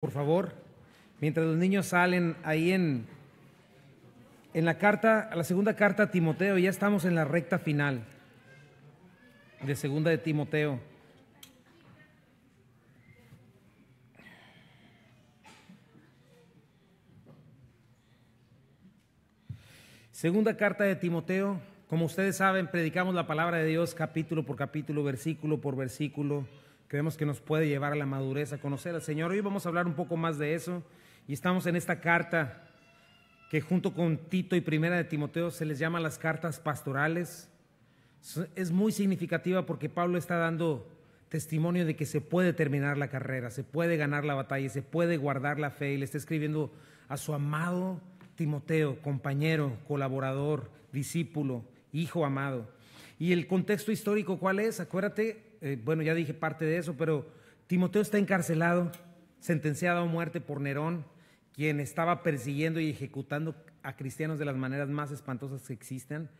Por favor, mientras los niños salen ahí en la carta, la segunda carta a Timoteo, ya estamos en la recta final de segunda de Timoteo. Segunda carta de Timoteo, como ustedes saben, predicamos la palabra de Dios capítulo por capítulo, versículo por versículo. Creemos que nos puede llevar a la madurez, a conocer al Señor. Hoy vamos a hablar un poco más de eso y estamos en esta carta que junto con Tito y Primera de Timoteo se les llama las cartas pastorales. Es muy significativa porque Pablo está dando testimonio de que se puede terminar la carrera, se puede ganar la batalla, se puede guardar la fe, y le está escribiendo a su amado Timoteo, compañero, colaborador, discípulo, hijo amado. Y el contexto histórico, ¿cuál es? Acuérdate, bueno, ya dije parte de eso, pero Timoteo está encarcelado, sentenciado a muerte por Nerón, quien estaba persiguiendo y ejecutando a cristianos de las maneras más espantosas que existen.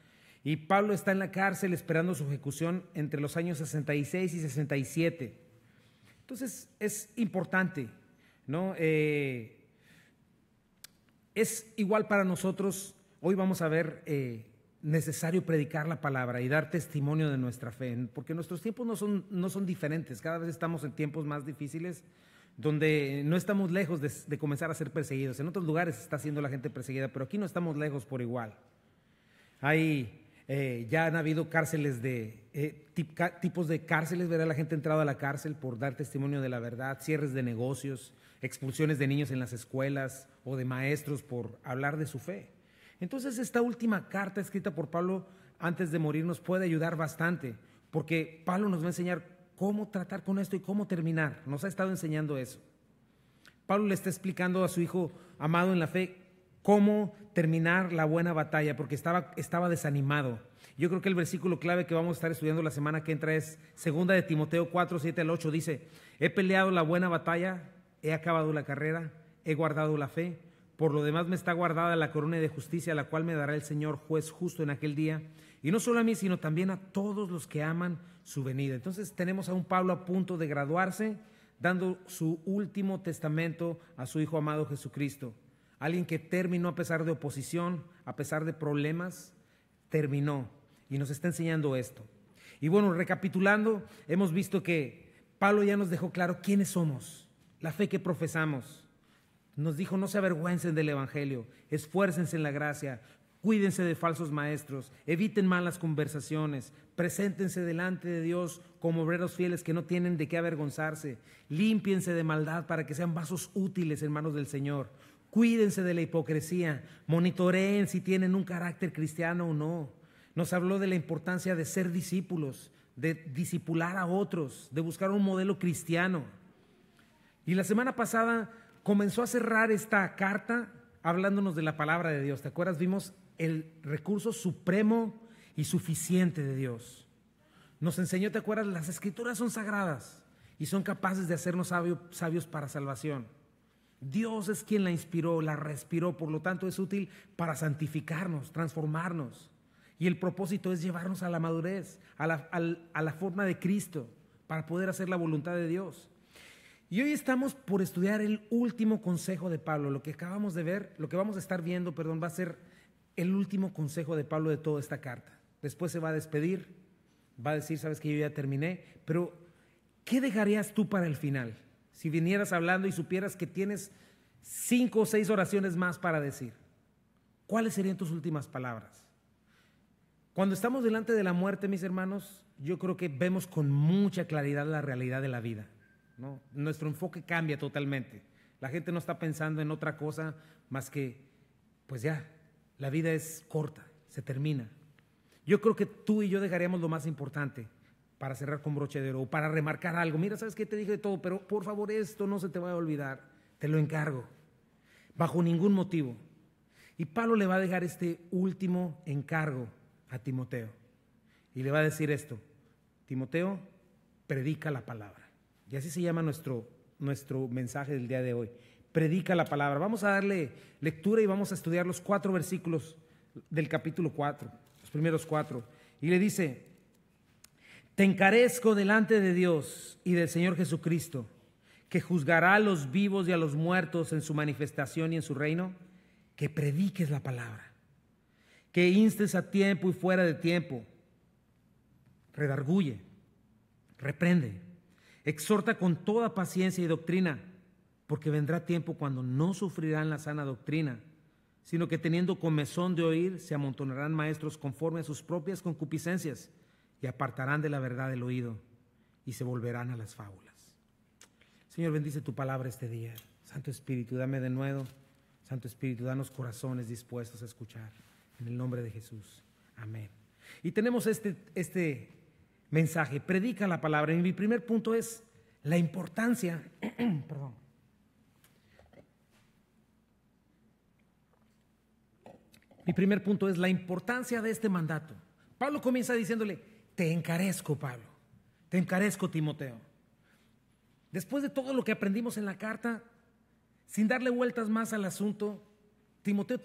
Y Pablo está en la cárcel esperando su ejecución entre los años 66 y 67. Entonces es importante, ¿no? Es igual para nosotros. Hoy vamos a ver necesario predicar la palabra y dar testimonio de nuestra fe, porque nuestros tiempos no son diferentes. Cada vez estamos en tiempos más difíciles, donde no estamos lejos de comenzar a ser perseguidos. En otros lugares está siendo la gente perseguida, pero aquí no estamos lejos por igual. Ya han habido cárceles tipos de cárceles, ¿verdad? La gente ha entrado a la cárcel por dar testimonio de la verdad, cierres de negocios, expulsiones de niños en las escuelas o de maestros por hablar de su fe. Entonces esta última carta escrita por Pablo antes de morir nos puede ayudar bastante, porque Pablo nos va a enseñar cómo tratar con esto y cómo terminar. Nos ha estado enseñando eso. Pablo le está explicando a su hijo amado en la fe cómo terminar la buena batalla, porque estaba desanimado. Yo creo que el versículo clave que vamos a estar estudiando la semana que entra es 2 de Timoteo 4, 7 al 8. Dice: he peleado la buena batalla, he acabado la carrera, he guardado la fe. Por lo demás me está guardada la corona de justicia, la cual me dará el Señor juez justo en aquel día, y no solo a mí, sino también a todos los que aman su venida. Entonces tenemos a un Pablo a punto de graduarse, dando su último testamento a su hijo amado Jesucristo. Alguien que terminó a pesar de oposición, a pesar de problemas, terminó y nos está enseñando esto. Y bueno, recapitulando, hemos visto que Pablo ya nos dejó claro quiénes somos, la fe que profesamos. Nos dijo: no se avergüencen del evangelio, esfuércense en la gracia, cuídense de falsos maestros, eviten malas conversaciones, preséntense delante de Dios como obreros fieles que no tienen de qué avergonzarse, límpiense de maldad para que sean vasos útiles en manos del Señor. Cuídense de la hipocresía, monitoreen si tienen un carácter cristiano o no. Nos habló de la importancia de ser discípulos, de discipular a otros, de buscar un modelo cristiano. Y la semana pasada comenzó a cerrar esta carta hablándonos de la palabra de Dios. ¿Te acuerdas? Vimos el recurso supremo y suficiente de Dios. Nos enseñó, ¿te acuerdas? Las escrituras son sagradas y son capaces de hacernos sabios para salvación. Dios es quien la inspiró, la respiró, por lo tanto es útil para santificarnos, transformarnos. Y el propósito es llevarnos a la madurez, a la forma de Cristo, para poder hacer la voluntad de Dios. Y hoy estamos por estudiar el último consejo de Pablo. Lo que acabamos de ver, lo que vamos a estar viendo, va a ser el último consejo de Pablo de toda esta carta. Después se va a despedir, va a decir: sabes que yo ya terminé, pero ¿qué dejarías tú para el final? Si vinieras hablando y supieras que tienes 5 o 6 oraciones más para decir, ¿cuáles serían tus últimas palabras? Cuando estamos delante de la muerte, mis hermanos, yo creo que vemos con mucha claridad la realidad de la vida, ¿no? Nuestro enfoque cambia totalmente. La gente no está pensando en otra cosa más que, pues ya, la vida es corta, se termina. Yo creo que tú y yo dejaríamos lo más importante para cerrar con broche de oro, o para remarcar algo. Mira, ¿sabes qué? Te dije de todo, pero por favor esto no se te vaya a olvidar, te lo encargo, bajo ningún motivo. Y Pablo le va a dejar este último encargo a Timoteo, y le va a decir esto: Timoteo, predica la palabra. Y así se llama nuestro mensaje del día de hoy: predica la palabra. Vamos a darle lectura y vamos a estudiar los 4 versículos del capítulo 4, los primeros 4. Y le dice: te encarezco delante de Dios y del Señor Jesucristo, que juzgará a los vivos y a los muertos en su manifestación y en su reino, que prediques la palabra, que instes a tiempo y fuera de tiempo, redarguye, reprende, exhorta con toda paciencia y doctrina, porque vendrá tiempo cuando no sufrirán la sana doctrina, sino que teniendo comezón de oír, se amontonarán maestros conforme a sus propias concupiscencias y apartarán de la verdad el oído y se volverán a las fábulas. Señor, bendice tu palabra este día. Santo Espíritu, dame de nuevo. Santo Espíritu, danos corazones dispuestos a escuchar. En el nombre de Jesús. Amén. Y tenemos este mensaje, predica la palabra. Y mi primer punto es la importancia, perdón. Mi primer punto es la importancia de este mandato. Pablo comienza diciéndole, te encarezco, Pablo, te encarezco, Timoteo. Después de todo lo que aprendimos en la carta, sin darle vueltas más al asunto, Timoteo,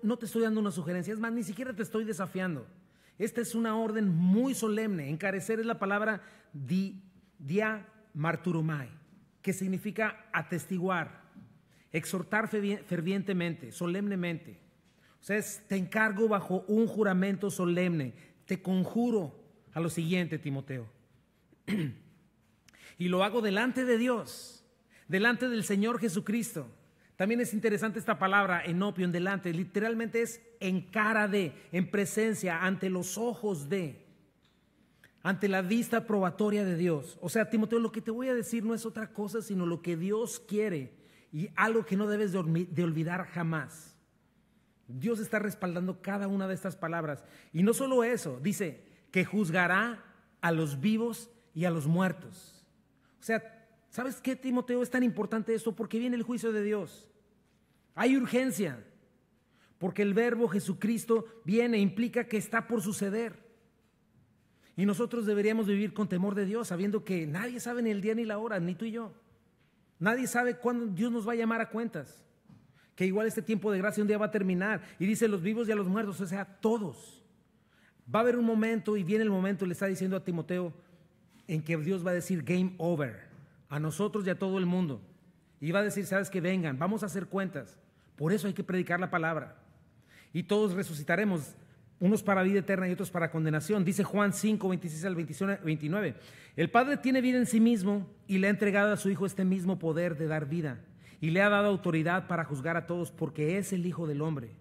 no te estoy dando una sugerencia, es más, ni siquiera te estoy desafiando. Esta es una orden muy solemne. Encarecer es la palabra diamarturomai, que significa atestiguar, exhortar fervientemente, solemnemente. O sea, te encargo bajo un juramento solemne, te conjuro a lo siguiente, Timoteo. Y lo hago delante de Dios, delante del Señor Jesucristo. También es interesante esta palabra, enopion, delante, literalmente es en cara de, en presencia, ante los ojos de, ante la vista probatoria de Dios. O sea, Timoteo, lo que te voy a decir no es otra cosa, sino lo que Dios quiere y algo que no debes de olvidar jamás. Dios está respaldando cada una de estas palabras. Y no solo eso, dice que juzgará a los vivos y a los muertos. O sea, ¿sabes qué, Timoteo? Es tan importante esto porque viene el juicio de Dios. Hay urgencia, porque el verbo Jesucristo viene, implica que está por suceder. Y nosotros deberíamos vivir con temor de Dios, sabiendo que nadie sabe ni el día ni la hora, ni tú y yo. Nadie sabe cuándo Dios nos va a llamar a cuentas. Que igual este tiempo de gracia un día va a terminar. Y dice los vivos y a los muertos, o sea, todos. Va a haber un momento, y viene el momento, le está diciendo a Timoteo, en que Dios va a decir game over a nosotros y a todo el mundo. Y va a decir, sabes que vengan, vamos a hacer cuentas. Por eso hay que predicar la palabra. Y todos resucitaremos, unos para vida eterna y otros para condenación. Dice Juan 5, 26 al 29. El Padre tiene vida en sí mismo y le ha entregado a su Hijo este mismo poder de dar vida. Y le ha dado autoridad para juzgar a todos porque es el Hijo del Hombre.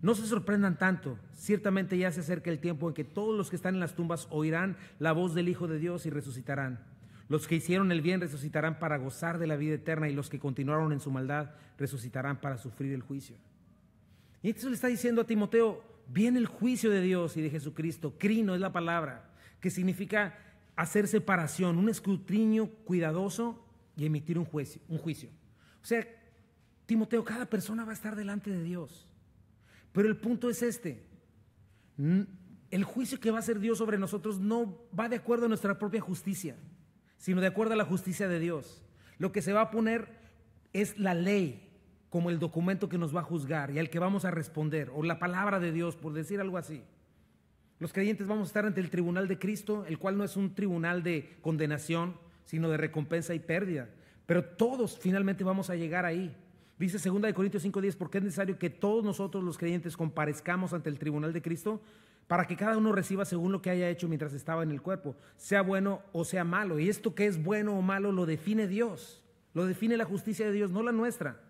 No se sorprendan tanto, ciertamente ya se acerca el tiempo en que todos los que están en las tumbas oirán la voz del Hijo de Dios y resucitarán. Los que hicieron el bien resucitarán para gozar de la vida eterna y los que continuaron en su maldad resucitarán para sufrir el juicio. Y entonces le está diciendo a Timoteo, viene el juicio de Dios y de Jesucristo. Crino es la palabra, que significa hacer separación, un escrutinio cuidadoso y emitir un juicio. O sea, Timoteo, cada persona va a estar delante de Dios. Pero el punto es este, el juicio que va a hacer Dios sobre nosotros no va de acuerdo a nuestra propia justicia, sino de acuerdo a la justicia de Dios. Lo que se va a poner es la ley como el documento que nos va a juzgar y al que vamos a responder, o la palabra de Dios, por decir algo así. Los creyentes vamos a estar ante el tribunal de Cristo, el cual no es un tribunal de condenación, sino de recompensa y pérdida. Pero todos finalmente vamos a llegar ahí. Dice 2 Corintios 5:10, porque es necesario que todos nosotros los creyentes comparezcamos ante el tribunal de Cristo para que cada uno reciba según lo que haya hecho mientras estaba en el cuerpo, sea bueno o sea malo. Y esto que es bueno o malo lo define Dios, lo define la justicia de Dios, no la nuestra.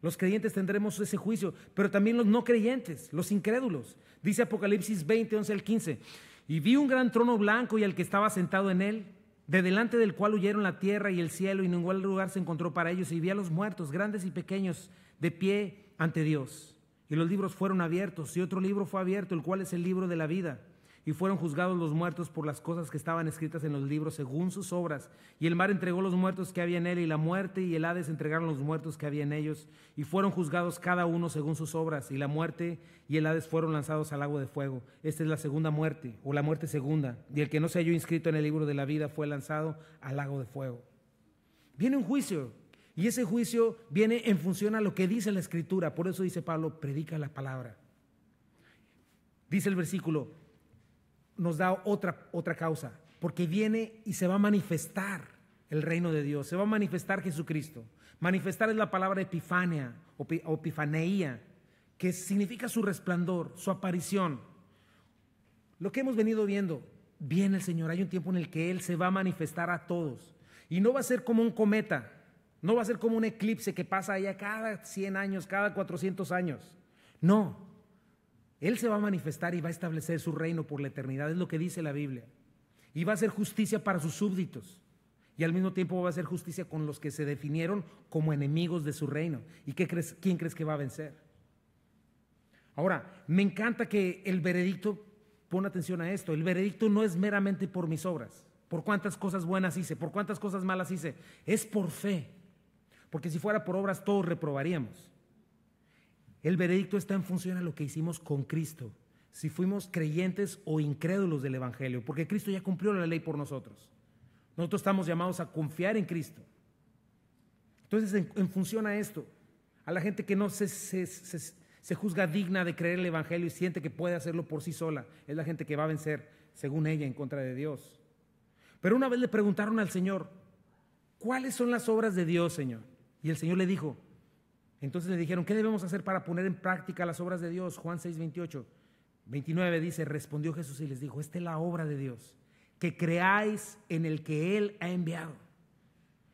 Los creyentes tendremos ese juicio, pero también los no creyentes, los incrédulos. Dice Apocalipsis 20:11 al 15, y vi un gran trono blanco y al que estaba sentado en él, de delante del cual huyeron la tierra y el cielo, y ningún lugar se encontró para ellos, y vi a los muertos, grandes y pequeños, de pie ante Dios. Y los libros fueron abiertos, y otro libro fue abierto, el cual es el libro de la vida. Y fueron juzgados los muertos por las cosas que estaban escritas en los libros según sus obras. Y el mar entregó los muertos que había en él, y la muerte y el Hades entregaron los muertos que había en ellos. Y fueron juzgados cada uno según sus obras. Y la muerte y el Hades fueron lanzados al lago de fuego. Esta es la segunda muerte, o la muerte segunda. Y el que no se halló inscrito en el libro de la vida fue lanzado al lago de fuego. Viene un juicio. Y ese juicio viene en función a lo que dice la Escritura. Por eso dice Pablo, predica la palabra. Dice el versículo, nos da otra causa, porque viene y se va a manifestar el reino de Dios, se va a manifestar Jesucristo. Manifestar es la palabra epifania o epifaneía, que significa su resplandor, su aparición. Lo que hemos venido viendo, viene el Señor, hay un tiempo en el que Él se va a manifestar a todos. Y no va a ser como un cometa, no va a ser como un eclipse que pasa allá cada 100 años, cada 400 años. No, Él se va a manifestar y va a establecer su reino por la eternidad, es lo que dice la Biblia. Y va a hacer justicia para sus súbditos. Y al mismo tiempo va a hacer justicia con los que se definieron como enemigos de su reino. ¿Y quién crees que va a vencer? Ahora, me encanta que el veredicto, pon atención a esto, el veredicto no es meramente por mis obras, por cuántas cosas buenas hice, por cuántas cosas malas hice, es por fe. Porque si fuera por obras todos reprobaríamos. El veredicto está en función a lo que hicimos con Cristo, si fuimos creyentes o incrédulos del Evangelio, porque Cristo ya cumplió la ley por nosotros. Nosotros estamos llamados a confiar en Cristo. Entonces, en función a esto, a la gente que no se juzga digna de creer el Evangelio y siente que puede hacerlo por sí sola, es la gente que va a vencer, según ella, en contra de Dios. Pero una vez le preguntaron al Señor, ¿cuáles son las obras de Dios, Señor? Y el Señor le dijo, entonces le dijeron, ¿qué debemos hacer para poner en práctica las obras de Dios? Juan 6, 28, 29 dice, respondió Jesús y les dijo, esta es la obra de Dios, que creáis en el que Él ha enviado.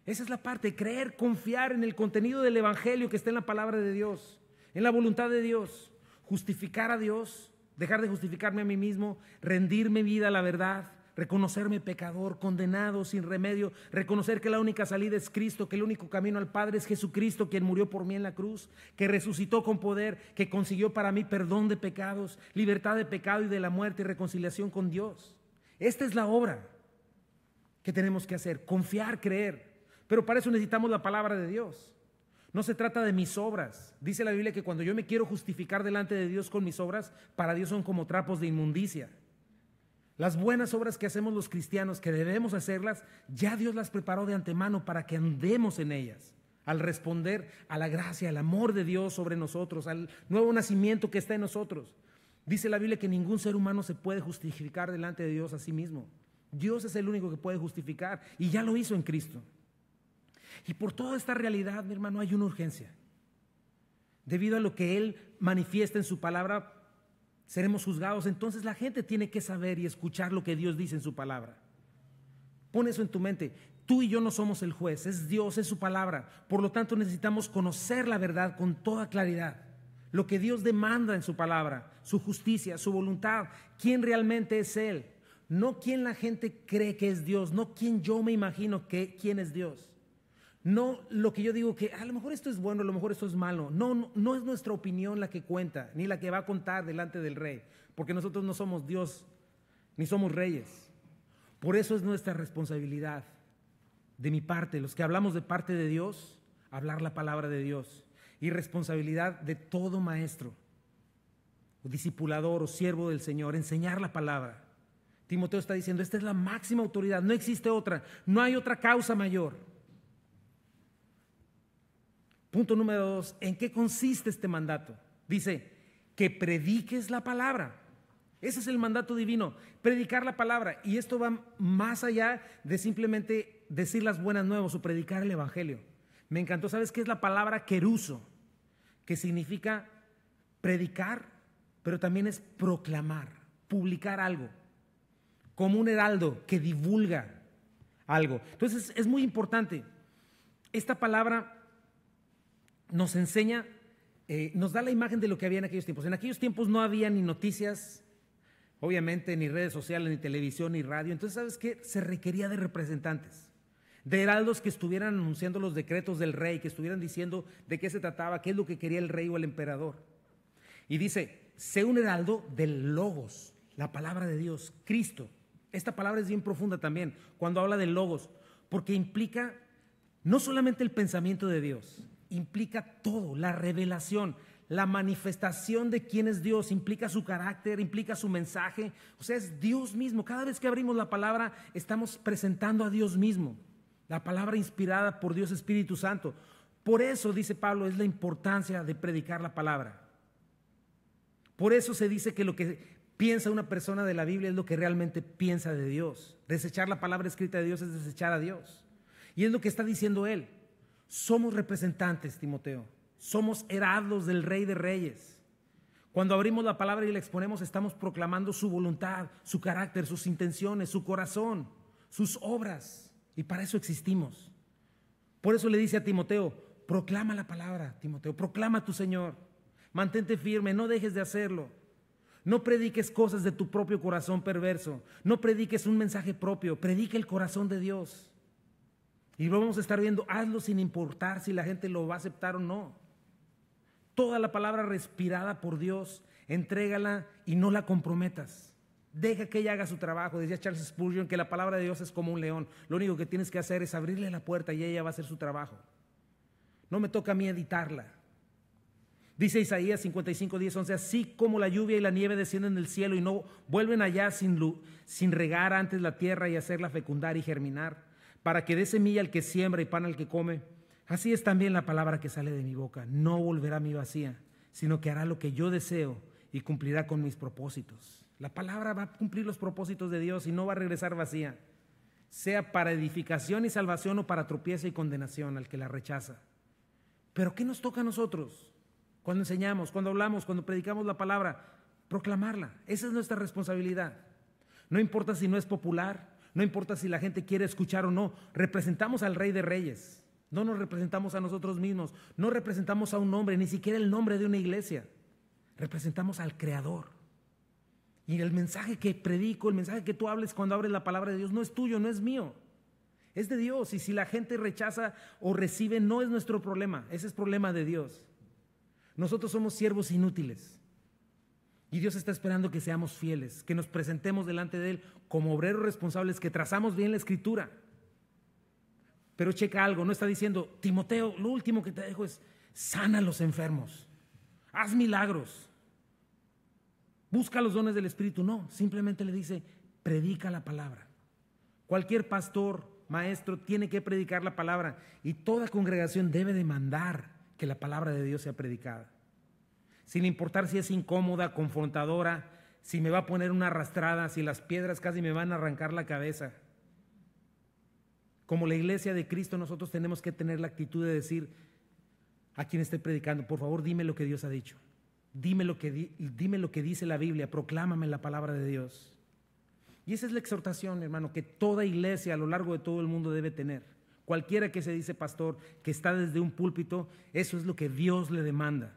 Esa es la parte, creer, confiar en el contenido del Evangelio que está en la palabra de Dios, en la voluntad de Dios, justificar a Dios, dejar de justificarme a mí mismo, rendir mi vida a la verdad, reconocerme pecador, condenado, sin remedio, reconocer que la única salida es Cristo, que el único camino al Padre es Jesucristo, quien murió por mí en la cruz, que resucitó con poder, que consiguió para mí perdón de pecados, libertad de pecado y de la muerte y reconciliación con Dios. Esta es la obra que tenemos que hacer, confiar, creer. Pero para eso necesitamos la palabra de Dios. No se trata de mis obras. Dice la Biblia que cuando yo me quiero justificar delante de Dios con mis obras, para Dios son como trapos de inmundicia. Las buenas obras que hacemos los cristianos, que debemos hacerlas, ya Dios las preparó de antemano para que andemos en ellas. Al responder a la gracia, al amor de Dios sobre nosotros, al nuevo nacimiento que está en nosotros. Dice la Biblia que ningún ser humano se puede justificar delante de Dios a sí mismo. Dios es el único que puede justificar y ya lo hizo en Cristo. Y por toda esta realidad, mi hermano, hay una urgencia. Debido a lo que Él manifiesta en su palabra, seremos juzgados. Entonces la gente tiene que saber y escuchar lo que Dios dice en su palabra. Pon eso en tu mente. Tú y yo no somos el juez, es Dios, es su palabra. Por lo tanto, necesitamos conocer la verdad con toda claridad. Lo que Dios demanda en su palabra, su justicia, su voluntad, quién realmente es Él. No quién la gente cree que es Dios, no quién yo me imagino quién es Dios. No lo que yo digo que a lo mejor esto es bueno, a lo mejor esto es malo. No es nuestra opinión la que cuenta, ni la que va a contar delante del rey, porque nosotros no somos Dios, ni somos reyes. Por eso es nuestra responsabilidad, de mi parte, los que hablamos de parte de Dios, hablar la palabra de Dios. Y responsabilidad de todo maestro, o discipulador o siervo del Señor, enseñar la palabra. Timoteo está diciendo, esta es la máxima autoridad, no existe otra, no hay otra causa mayor. Punto número 2, ¿en qué consiste este mandato? Dice, que prediques la palabra. Ese es el mandato divino, predicar la palabra. Y esto va más allá de simplemente decir las buenas nuevas o predicar el evangelio. Me encantó, ¿sabes qué es la palabra queruso? Que significa predicar, pero también es proclamar, publicar algo, como un heraldo que divulga algo. Entonces es muy importante. Esta palabra nos enseña, nos da la imagen de lo que había en aquellos tiempos. En aquellos tiempos no había ni noticias, obviamente, ni redes sociales, ni televisión, ni radio. Entonces, ¿sabes qué? Se requería de representantes, de heraldos que estuvieran anunciando los decretos del rey, que estuvieran diciendo de qué se trataba, qué es lo que quería el rey o el emperador. Y dice, sé un heraldo del Logos, la palabra de Dios, Cristo. Esta palabra es bien profunda también, cuando habla del Logos, porque implica no solamente el pensamiento de Dios, implica todo, la revelación, la manifestación de quién es Dios, implica su carácter, implica su mensaje, o sea, es Dios mismo. Cada vez que abrimos la palabra, estamos presentando a Dios mismo, la palabra inspirada por Dios Espíritu Santo. Por eso, dice Pablo, es la importancia de predicar la palabra. Por eso se dice que lo que piensa una persona de la Biblia es lo que realmente piensa de Dios. Desechar la palabra escrita de Dios es desechar a Dios. Y es lo que está diciendo él. Somos representantes, Timoteo. Somos heraldos del Rey de Reyes. Cuando abrimos la palabra y la exponemos, estamos proclamando su voluntad, su carácter, sus intenciones, su corazón, sus obras. Y para eso existimos. Por eso le dice a Timoteo, proclama la palabra, Timoteo, proclama a tu Señor. Mantente firme, no dejes de hacerlo. No prediques cosas de tu propio corazón perverso. No prediques un mensaje propio, predica el corazón de Dios. Y lo vamos a estar viendo, hazlo sin importar si la gente lo va a aceptar o no. Toda la palabra respirada por Dios, entrégala y no la comprometas. Deja que ella haga su trabajo. Decía Charles Spurgeon que la palabra de Dios es como un león. Lo único que tienes que hacer es abrirle la puerta y ella va a hacer su trabajo. No me toca a mí editarla. Dice Isaías 55, 10, 11, así como la lluvia y la nieve descienden del cielo y no vuelven allá sin regar antes la tierra y hacerla fecundar y germinar, para que dé semilla al que siembra y pan al que come, así es también la palabra que sale de mi boca. No volverá a mí vacía, sino que hará lo que yo deseo y cumplirá con mis propósitos. La palabra va a cumplir los propósitos de Dios y no va a regresar vacía, sea para edificación y salvación o para tropiezo y condenación al que la rechaza. Pero ¿qué nos toca a nosotros? Cuando enseñamos, cuando hablamos, cuando predicamos la palabra, proclamarla. Esa es nuestra responsabilidad. No importa si no es popular, no importa si la gente quiere escuchar o no. Representamos al Rey de Reyes. No nos representamos a nosotros mismos. No representamos a un hombre, ni siquiera el nombre de una iglesia. Representamos al Creador. Y el mensaje que predico, el mensaje que tú hables cuando abres la palabra de Dios, no es tuyo, no es mío. Es de Dios. Y si la gente rechaza o recibe, no es nuestro problema. Ese es problema de Dios. Nosotros somos siervos inútiles y Dios está esperando que seamos fieles, que nos presentemos delante de Él como obreros responsables, que trazamos bien la Escritura. Pero checa algo, no está diciendo, Timoteo, lo último que te dejo es sana a los enfermos, haz milagros, busca los dones del Espíritu. No, simplemente le dice, predica la palabra. Cualquier pastor, maestro tiene que predicar la palabra y toda congregación debe demandar que la palabra de Dios sea predicada, sin importar si es incómoda, confrontadora, si me va a poner una arrastrada, si las piedras casi me van a arrancar la cabeza. Como la iglesia de Cristo, nosotros tenemos que tener la actitud de decir a quien esté predicando, por favor dime lo que Dios ha dicho, dime lo que dice la Biblia, proclámame la palabra de Dios. Y esa es la exhortación, hermano, que toda iglesia a lo largo de todo el mundo debe tener. Cualquiera que se dice pastor, que está desde un púlpito, eso es lo que Dios le demanda.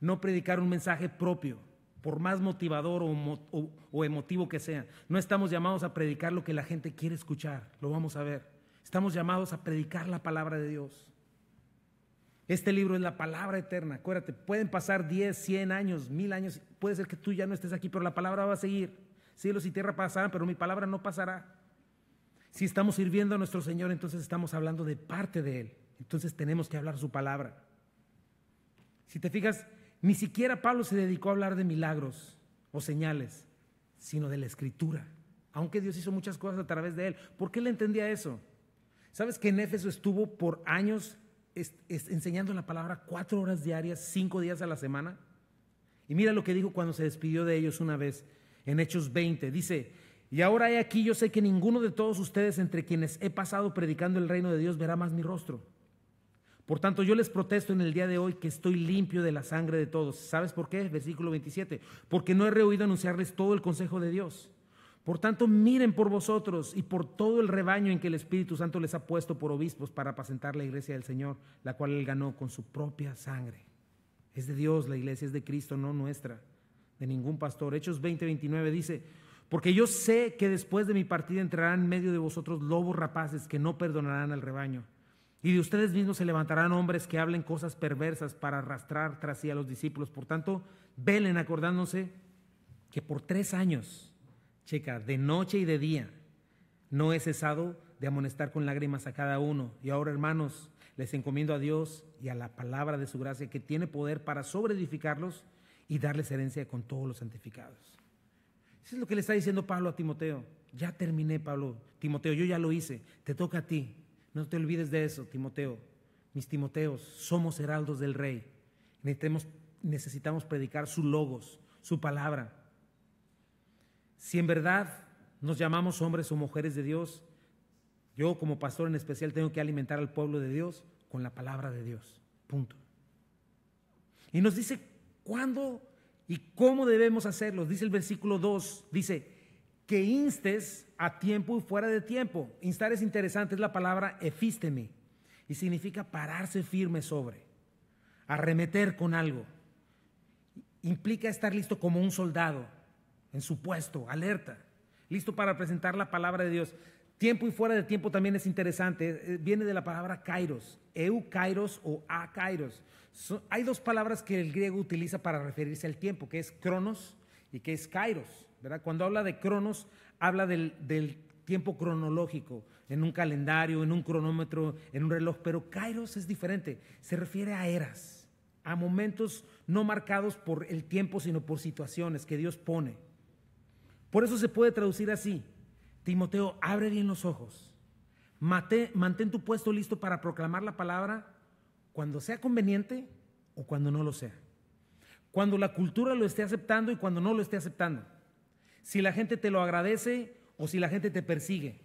No predicar un mensaje propio, por más motivador o emotivo que sea. No estamos llamados a predicar lo que la gente quiere escuchar, lo vamos a ver. Estamos llamados a predicar la palabra de Dios. Este libro es la palabra eterna. Acuérdate, pueden pasar 10, 100 años, 1000 años. Puede ser que tú ya no estés aquí, pero la palabra va a seguir. Cielos y tierra pasarán, pero mi palabra no pasará. Si estamos sirviendo a nuestro Señor, entonces estamos hablando de parte de Él. Entonces tenemos que hablar su palabra. Si te fijas, ni siquiera Pablo se dedicó a hablar de milagros o señales, sino de la Escritura. Aunque Dios hizo muchas cosas a través de él. ¿Por qué él entendía eso? ¿Sabes que en Éfeso estuvo por años enseñando la palabra 4 horas diarias, 5 días a la semana? Y mira lo que dijo cuando se despidió de ellos una vez, en Hechos 20. Dice, y ahora he aquí, yo sé que ninguno de todos ustedes entre quienes he pasado predicando el reino de Dios verá más mi rostro. Por tanto, yo les protesto en el día de hoy que estoy limpio de la sangre de todos. ¿Sabes por qué? Versículo 27. Porque no he rehuido anunciarles todo el consejo de Dios. Por tanto, miren por vosotros y por todo el rebaño en que el Espíritu Santo les ha puesto por obispos para apacentar la iglesia del Señor, la cual él ganó con su propia sangre. Es de Dios la iglesia, es de Cristo, no nuestra, de ningún pastor. Hechos 20, 29 dice, porque yo sé que después de mi partida entrarán en medio de vosotros lobos rapaces que no perdonarán al rebaño. Y de ustedes mismos se levantarán hombres que hablen cosas perversas para arrastrar tras sí a los discípulos. Por tanto, velen acordándose que por 3 años, checa, de noche y de día, no he cesado de amonestar con lágrimas a cada uno. Y ahora, hermanos, les encomiendo a Dios y a la palabra de su gracia, que tiene poder para sobreedificarlos y darles herencia con todos los santificados. Eso es lo que le está diciendo Pablo a Timoteo. Ya terminé, Pablo. Timoteo, yo ya lo hice. Te toca a ti. No te olvides de eso, Timoteo. Mis Timoteos, somos heraldos del Rey. Necesitamos predicar su logos, su palabra. Si en verdad nos llamamos hombres o mujeres de Dios, Yo como pastor en especial tengo que alimentar al pueblo de Dios con la palabra de Dios. Punto. Y nos dice cuándo y cómo debemos hacerlo. Dice el versículo 2, dice que instes a tiempo y fuera de tiempo. Instar es interesante, es la palabra efísteme y significa pararse firme sobre, arremeter con algo. Implica estar listo como un soldado en su puesto, alerta, listo para presentar la palabra de Dios. Tiempo y fuera de tiempo también es interesante, viene de la palabra kairos, kairos o kairos. Hay dos palabras que el griego utiliza para referirse al tiempo, que es cronos y que es kairos, ¿verdad? Cuando habla de cronos, habla del tiempo cronológico, en un calendario, en un cronómetro, en un reloj, pero kairos es diferente, se refiere a eras, a momentos no marcados por el tiempo, sino por situaciones que Dios pone. Por eso se puede traducir así: Timoteo, abre bien los ojos, mantén tu puesto listo para proclamar la palabra cuando sea conveniente o cuando no lo sea, cuando la cultura lo esté aceptando y cuando no lo esté aceptando, si la gente te lo agradece o si la gente te persigue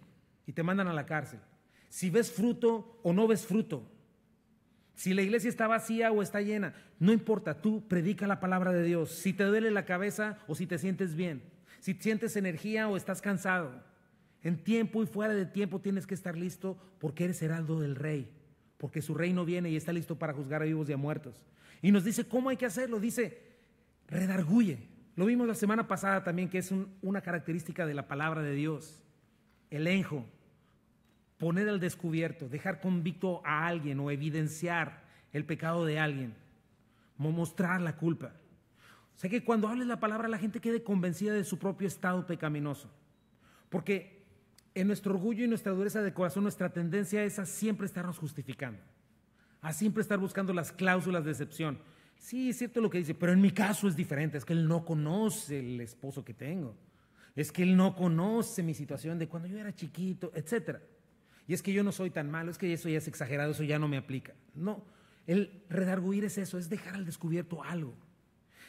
y te mandan a la cárcel, si ves fruto o no ves fruto, si la iglesia está vacía o está llena, no importa, tú predica la palabra de Dios. Si te duele la cabeza o si te sientes bien, si sientes energía o estás cansado, en tiempo y fuera de tiempo tienes que estar listo, porque eres heraldo del Rey, porque su reino viene y está listo para juzgar a vivos y a muertos. Y nos dice cómo hay que hacerlo. Dice, redarguye. Lo vimos la semana pasada también, que es una característica de la palabra de Dios. El enjo, poner al descubierto, dejar convicto a alguien o evidenciar el pecado de alguien, mostrar la culpa. O sea, que cuando hables la palabra la gente quede convencida de su propio estado pecaminoso. Porque en nuestro orgullo y nuestra dureza de corazón, nuestra tendencia es a siempre estarnos justificando, a siempre estar buscando las cláusulas de excepción. Sí, es cierto lo que dice, pero en mi caso es diferente. Es que él no conoce el esposo que tengo, es que él no conoce mi situación de cuando yo era chiquito, etcétera. Y es que yo no soy tan malo, es que eso ya es exagerado, eso ya no me aplica. No, el redarguir es eso, es dejar al descubierto algo.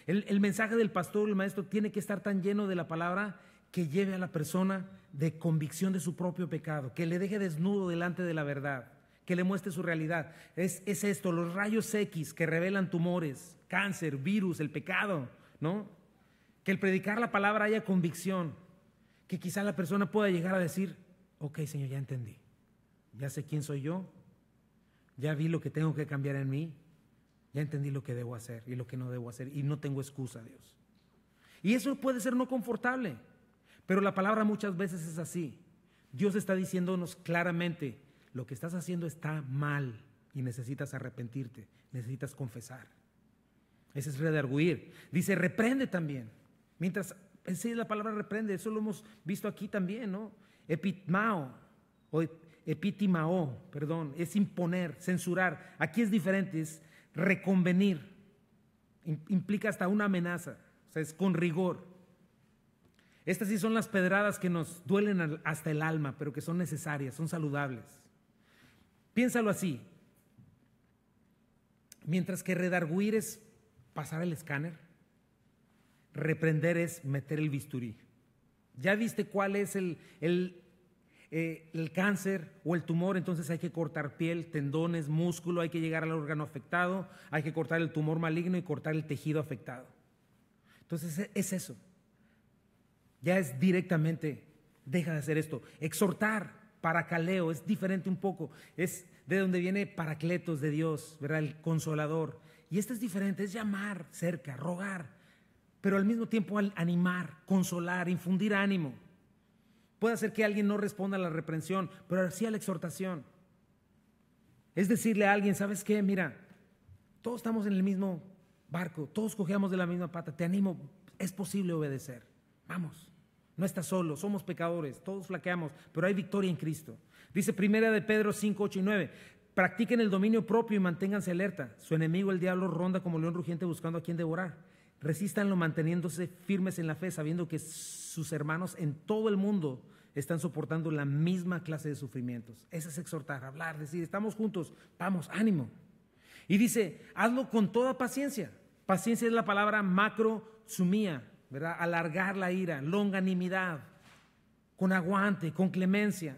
El mensaje del pastor, el maestro, tiene que estar tan lleno de la palabra que lleve a la persona de convicción de su propio pecado, que le deje desnudo delante de la verdad, que le muestre su realidad. Es esto, los rayos X que revelan tumores, cáncer, virus, el pecado, ¿no? Que el predicar la palabra haya convicción, que quizá la persona pueda llegar a decir, ok, Señor, ya entendí, ya sé quién soy yo, ya vi lo que tengo que cambiar en mí, ya entendí lo que debo hacer y lo que no debo hacer y no tengo excusa, Dios. Y eso puede ser no confortable, pero la palabra muchas veces es así. Dios está diciéndonos claramente, lo que estás haciendo está mal y necesitas arrepentirte, necesitas confesar. Ese es redarguir. Dice, reprende también. Mientras, sí, la palabra reprende, eso lo hemos visto aquí también, ¿no? Epitimao, perdón, es imponer, censurar. Aquí es diferente, es reconvenir. Implica hasta una amenaza, o sea, es con rigor. Estas sí son las pedradas que nos duelen hasta el alma, pero que son necesarias, son saludables. Piénsalo así. Mientras que redarguir es pasar el escáner, reprender es meter el bisturí. ¿Ya viste cuál es el cáncer o el tumor? Entonces hay que cortar piel, tendones, músculo, hay que llegar al órgano afectado, hay que cortar el tumor maligno y cortar el tejido afectado. Entonces es eso. Ya es directamente, deja de hacer esto. Exhortar, paracaleo, es diferente un poco. Es de donde viene paracletos de Dios, ¿verdad? El consolador. Y este es diferente, es llamar cerca, rogar, pero al mismo tiempo animar, consolar, infundir ánimo. Puede hacer que alguien no responda a la reprensión, pero sí a la exhortación. Es decirle a alguien, ¿sabes qué? Mira, todos estamos en el mismo barco, todos cojeamos de la misma pata, te animo, es posible obedecer. Vamos, no estás solo, somos pecadores, todos flaqueamos, pero hay victoria en Cristo. Dice 1 de Pedro 5, 8 y 9, practiquen el dominio propio y manténganse alerta. Su enemigo, el diablo, ronda como león rugiente buscando a quien devorar. Resístanlo manteniéndose firmes en la fe, sabiendo que sus hermanos en todo el mundo están soportando la misma clase de sufrimientos. Eso es exhortar, hablar, decir, estamos juntos, vamos, ánimo. Y dice, hazlo con toda paciencia. Paciencia es la palabra macrosumía, ¿verdad? Alargar la ira, longanimidad, con aguante, con clemencia.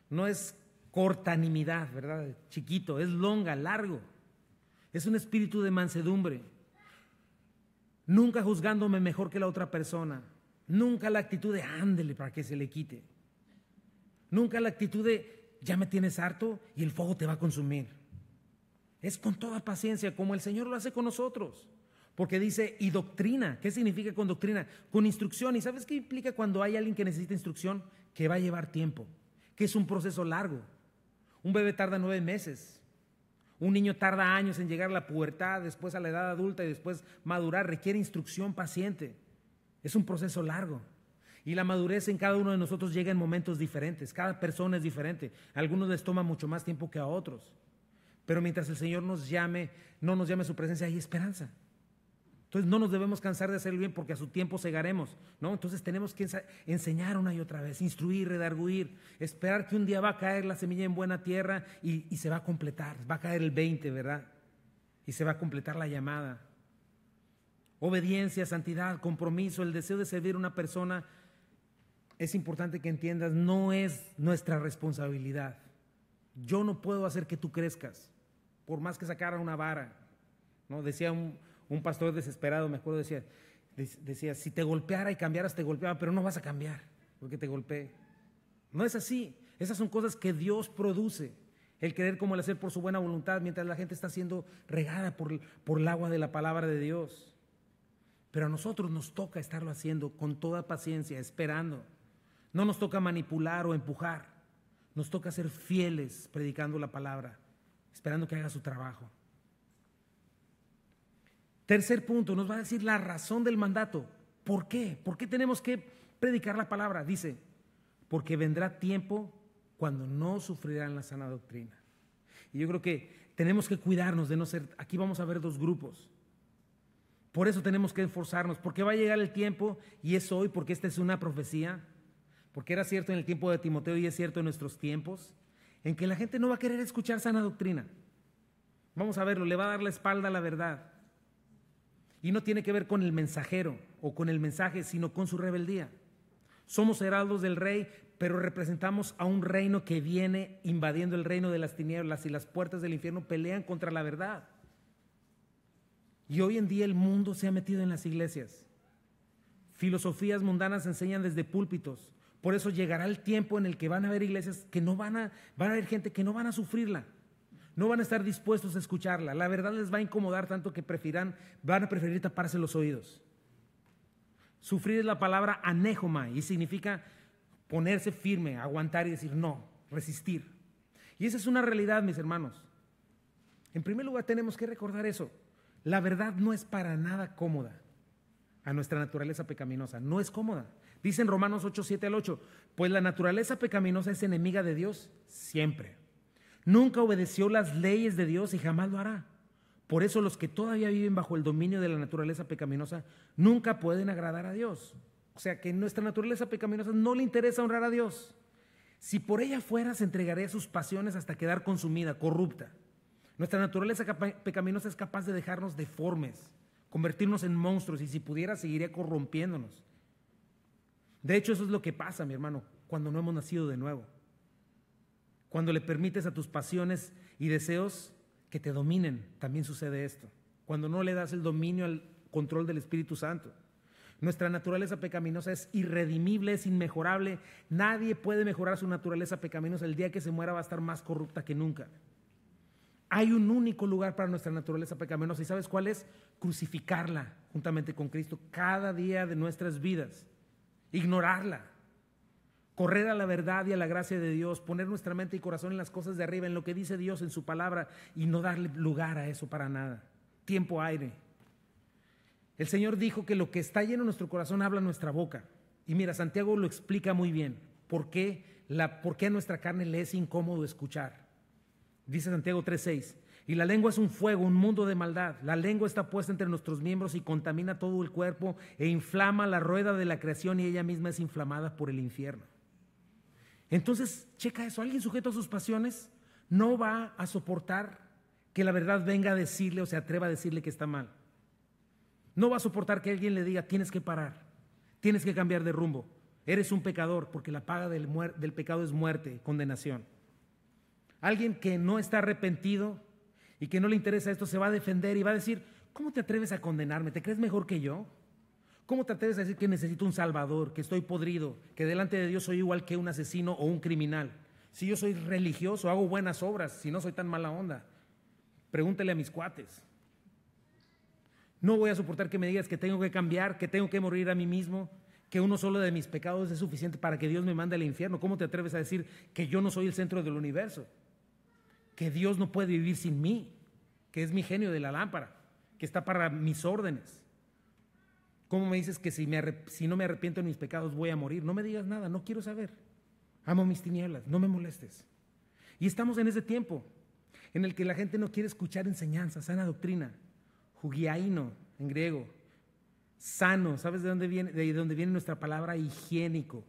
No es cortanimidad, ¿verdad? Chiquito, es longa, largo. Es un espíritu de mansedumbre. Nunca juzgándome mejor que la otra persona. Nunca la actitud de ándele para que se le quite. Nunca la actitud de ya me tienes harto y el fuego te va a consumir. Es con toda paciencia, como el Señor lo hace con nosotros. Porque dice, y doctrina. ¿Qué significa con doctrina? Con instrucción. ¿Y sabes qué implica cuando hay alguien que necesita instrucción? Que va a llevar tiempo, que es un proceso largo. Un bebé tarda 9 meses. Un niño tarda años en llegar a la pubertad, después a la edad adulta y después madurar. Requiere instrucción paciente. Es un proceso largo. Y la madurez en cada uno de nosotros llega en momentos diferentes. Cada persona es diferente. A algunos les toma mucho más tiempo que a otros. Pero mientras el Señor nos llame, no nos llame a su presencia, hay esperanza. Entonces no nos debemos cansar de hacer el bien porque a su tiempo segaremos, ¿no? Entonces tenemos que enseñar una y otra vez, instruir, redarguir, esperar que un día va a caer la semilla en buena tierra y se va a completar, va a caer el 20, ¿verdad? Y se va a completar la llamada. Obediencia, santidad, compromiso, el deseo de servir a una persona, es importante que entiendas, no es nuestra responsabilidad. Yo no puedo hacer que tú crezcas, por más que sacara una vara, ¿no? Decía un pastor desesperado, me acuerdo, decía, si te golpeara y cambiaras, te golpeaba, pero no vas a cambiar porque te golpeé. No es así. Esas son cosas que Dios produce. El querer como el hacer por su buena voluntad, mientras la gente está siendo regada por el agua de la palabra de Dios. Pero a nosotros nos toca estarlo haciendo con toda paciencia, esperando. No nos toca manipular o empujar. Nos toca ser fieles predicando la palabra, esperando que haga su trabajo. Tercer punto, nos va a decir la razón del mandato. ¿Por qué? ¿Por qué tenemos que predicar la palabra? Dice, porque vendrá tiempo cuando no sufrirán la sana doctrina. Y yo creo que tenemos que cuidarnos de no ser, aquí vamos a ver 2 grupos. Por eso tenemos que esforzarnos, porque va a llegar el tiempo, y es hoy, porque esta es una profecía, porque era cierto en el tiempo de Timoteo y es cierto en nuestros tiempos, en que la gente no va a querer escuchar sana doctrina. Vamos a verlo, le va a dar la espalda a la verdad. Y no tiene que ver con el mensajero o con el mensaje, sino con su rebeldía. Somos heraldos del rey, pero representamos a un reino que viene invadiendo el reino de las tinieblas y las puertas del infierno pelean contra la verdad. Y hoy en día el mundo se ha metido en las iglesias. Filosofías mundanas enseñan desde púlpitos. Por eso llegará el tiempo en el que van a haber iglesias que no van a haber gente que no van a sufrirla. No van a estar dispuestos a escucharla. La verdad les va a incomodar tanto que van a preferir taparse los oídos. Sufrir es la palabra anéjoma y significa ponerse firme, aguantar y decir no, resistir. Y esa es una realidad, mis hermanos. En primer lugar, tenemos que recordar eso. La verdad no es para nada cómoda a nuestra naturaleza pecaminosa. No es cómoda. Dice en Romanos 8, 7 al 8, pues la naturaleza pecaminosa es enemiga de Dios siempre. Nunca obedeció las leyes de Dios y jamás lo hará. Por eso los que todavía viven bajo el dominio de la naturaleza pecaminosa nunca pueden agradar a Dios. O sea que nuestra naturaleza pecaminosa no le interesa honrar a Dios. Si por ella fuera, se entregaría a sus pasiones hasta quedar consumida, corrupta. Nuestra naturaleza pecaminosa es capaz de dejarnos deformes, convertirnos en monstruos y si pudiera seguiría corrompiéndonos. De hecho, eso es lo que pasa, mi hermano, cuando no hemos nacido de nuevo. Cuando le permites a tus pasiones y deseos que te dominen, también sucede esto. Cuando no le das el dominio al control del Espíritu Santo. Nuestra naturaleza pecaminosa es irredimible, es inmejorable. Nadie puede mejorar su naturaleza pecaminosa. El día que se muera va a estar más corrupta que nunca. Hay un único lugar para nuestra naturaleza pecaminosa. ¿Y sabes cuál es? Crucificarla juntamente con Cristo cada día de nuestras vidas. Ignorarla. Correr a la verdad y a la gracia de Dios, poner nuestra mente y corazón en las cosas de arriba, en lo que dice Dios en su palabra y no darle lugar a eso para nada. Tiempo, aire. El Señor dijo que lo que está lleno en nuestro corazón habla nuestra boca. Y mira, Santiago lo explica muy bien. ¿Por qué a nuestra carne le es incómodo escuchar? Dice Santiago 3:6. Y la lengua es un fuego, un mundo de maldad. La lengua está puesta entre nuestros miembros y contamina todo el cuerpo e inflama la rueda de la creación y ella misma es inflamada por el infierno. Entonces, checa eso. Alguien sujeto a sus pasiones no va a soportar que la verdad venga a decirle o se atreva a decirle que está mal. No va a soportar que alguien le diga, tienes que parar, tienes que cambiar de rumbo, Eres un pecador porque la paga del pecado es muerte, condenación. Alguien que no está arrepentido y que no le interesa esto se va a defender y va a decir, ¿cómo te atreves a condenarme? ¿Te crees mejor que yo? ¿Cómo te atreves a decir que necesito un salvador, que estoy podrido, que delante de Dios soy igual que un asesino o un criminal? Si yo soy religioso, hago buenas obras, si no soy tan mala onda. Pregúntele a mis cuates. No voy a soportar que me digas que tengo que cambiar, que tengo que morir a mí mismo, que uno solo de mis pecados es suficiente para que Dios me mande al infierno. ¿Cómo te atreves a decir que yo no soy el centro del universo? Que Dios no puede vivir sin mí, que es mi genio de la lámpara, que está para mis órdenes. ¿Cómo me dices que si no me arrepiento de mis pecados voy a morir? No me digas nada, no quiero saber. Amo mis tinieblas, no me molestes. Y estamos en ese tiempo en el que la gente no quiere escuchar enseñanza, sana doctrina, hugiaino en griego, sano. ¿Sabes de dónde viene? De dónde viene nuestra palabra higiénico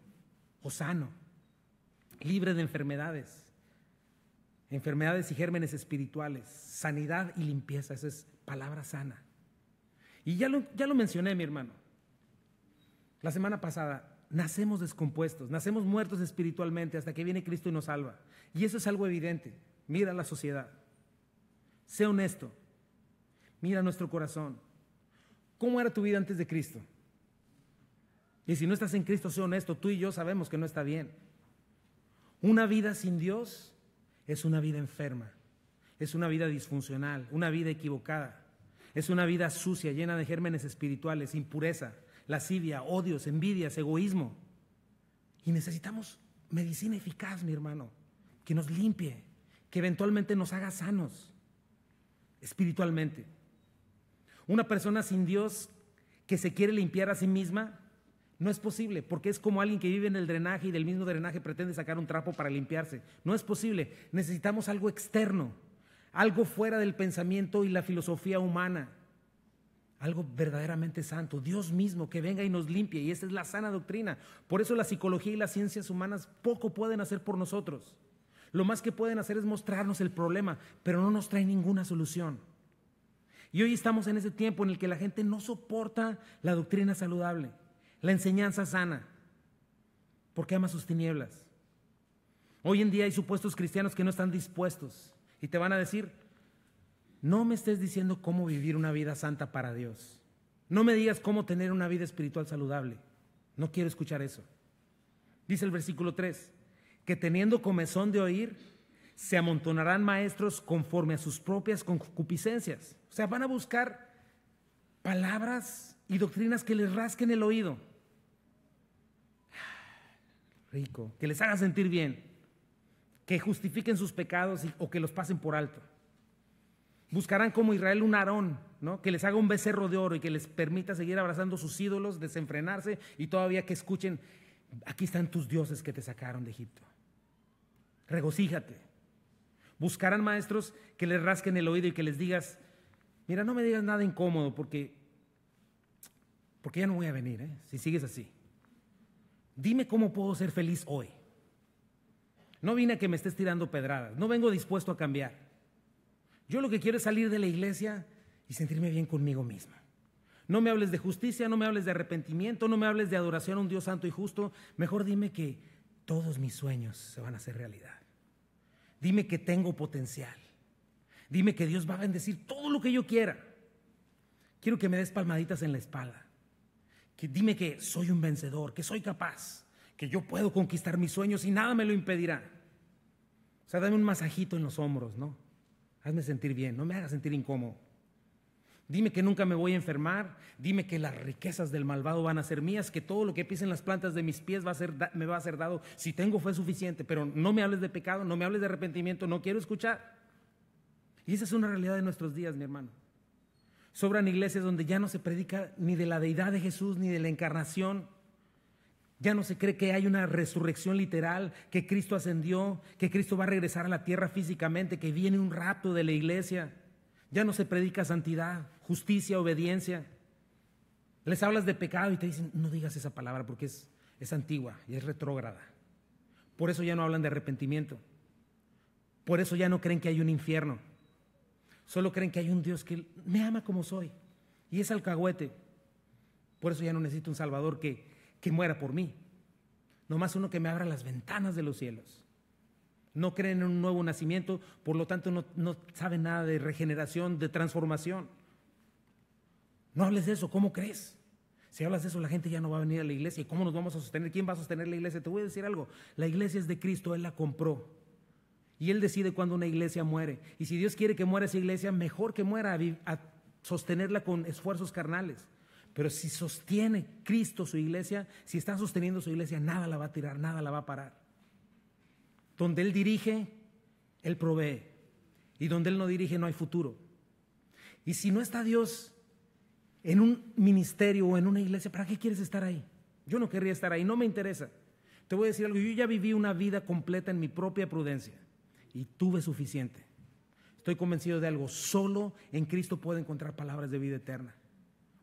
o sano, libre de enfermedades y gérmenes espirituales, sanidad y limpieza. Esa es palabra sana. Y ya lo mencioné, mi hermano. La semana pasada, nacemos descompuestos, nacemos muertos espiritualmente hasta que viene Cristo y nos salva. Y eso es algo evidente. Mira la sociedad. Sé honesto. Mira nuestro corazón. ¿Cómo era tu vida antes de Cristo? Y si no estás en Cristo, sé honesto. Tú y yo sabemos que no está bien. Una vida sin Dios es una vida enferma. Es una vida disfuncional, una vida equivocada. Es una vida sucia, llena de gérmenes espirituales, impureza, lascivia, odios, envidias, egoísmo. Y necesitamos medicina eficaz, mi hermano, que nos limpie, que eventualmente nos haga sanos espiritualmente. Una persona sin Dios que se quiere limpiar a sí misma no es posible, porque es como alguien que vive en el drenaje y del mismo drenaje pretende sacar un trapo para limpiarse. No es posible. Necesitamos algo externo, algo fuera del pensamiento y la filosofía humana, algo verdaderamente santo, Dios mismo que venga y nos limpie, y esa es la sana doctrina. Por eso la psicología y las ciencias humanas poco pueden hacer por nosotros. Lo más que pueden hacer es mostrarnos el problema, pero no nos traen ninguna solución. Y hoy estamos en ese tiempo en el que la gente no soporta la doctrina saludable, la enseñanza sana, porque ama sus tinieblas. Hoy en día hay supuestos cristianos que no están dispuestos y te van a decir, no me estés diciendo cómo vivir una vida santa para Dios. No me digas cómo tener una vida espiritual saludable. No quiero escuchar eso. Dice el versículo 3, que teniendo comezón de oír, se amontonarán maestros conforme a sus propias concupiscencias. O sea, van a buscar palabras y doctrinas que les rasquen el oído. Rico, que les haga sentir bien, que justifiquen sus pecados o que los pasen por alto. Buscarán como Israel un Aarón, ¿no? Que les haga un becerro de oro y que les permita seguir abrazando sus ídolos, desenfrenarse y todavía que escuchen, aquí están tus dioses que te sacaron de Egipto. Regocíjate. Buscarán maestros que les rasquen el oído y que les digas, mira, no me digas nada incómodo porque ya no voy a venir, si sigues así. Dime cómo puedo ser feliz hoy. No vine a que me estés tirando pedradas, no vengo dispuesto a cambiar. Yo lo que quiero es salir de la iglesia y sentirme bien conmigo mismo. No me hables de justicia, no me hables de arrepentimiento, no me hables de adoración a un Dios santo y justo. Mejor dime que todos mis sueños se van a hacer realidad. Dime que tengo potencial. Dime que Dios va a bendecir todo lo que yo quiera. Quiero que me des palmaditas en la espalda. Dime que soy un vencedor, que soy capaz, que yo puedo conquistar mis sueños y nada me lo impedirá. O sea, dame un masajito en los hombros, ¿no? Hazme sentir bien, no me hagas sentir incómodo. Dime que nunca me voy a enfermar, dime que las riquezas del malvado van a ser mías, que todo lo que pisen las plantas de mis pies me va a ser dado si tengo fe suficiente, pero no me hables de pecado, no me hables de arrepentimiento, no quiero escuchar. Y esa es una realidad de nuestros días, mi hermano. Sobran iglesias donde ya no se predica ni de la deidad de Jesús ni de la encarnación. Ya no se cree que hay una resurrección literal, que Cristo ascendió, que Cristo va a regresar a la tierra físicamente, que viene un rapto de la iglesia. Ya no se predica santidad, justicia, obediencia. Les hablas de pecado y te dicen, no digas esa palabra porque es antigua y es retrógrada. Por eso ya no hablan de arrepentimiento. Por eso ya no creen que hay un infierno. Solo creen que hay un Dios que me ama como soy y es alcahuete. Por eso ya no necesito un Salvador que muera por mí. nomás uno que me abra las ventanas de los cielos. No creen en un nuevo nacimiento, por lo tanto no saben nada de regeneración, de transformación. No hables de eso, ¿cómo crees? Si hablas de eso, la gente ya no va a venir a la iglesia. ¿Y cómo nos vamos a sostener? ¿Quién va a sostener la iglesia? Te voy a decir algo, la iglesia es de Cristo, Él la compró. Y Él decide cuándo una iglesia muere. Y si Dios quiere que muera esa iglesia, mejor que muera a sostenerla con esfuerzos carnales. Pero si sostiene Cristo su iglesia, si está sosteniendo su iglesia, nada la va a tirar, nada la va a parar. Donde Él dirige, Él provee. Y donde Él no dirige, no hay futuro. Y si no está Dios en un ministerio o en una iglesia, ¿para qué quieres estar ahí? Yo no querría estar ahí, no me interesa. Te voy a decir algo, yo ya viví una vida completa en mi propia prudencia y tuve suficiente. Estoy convencido de algo, solo en Cristo puedo encontrar palabras de vida eterna,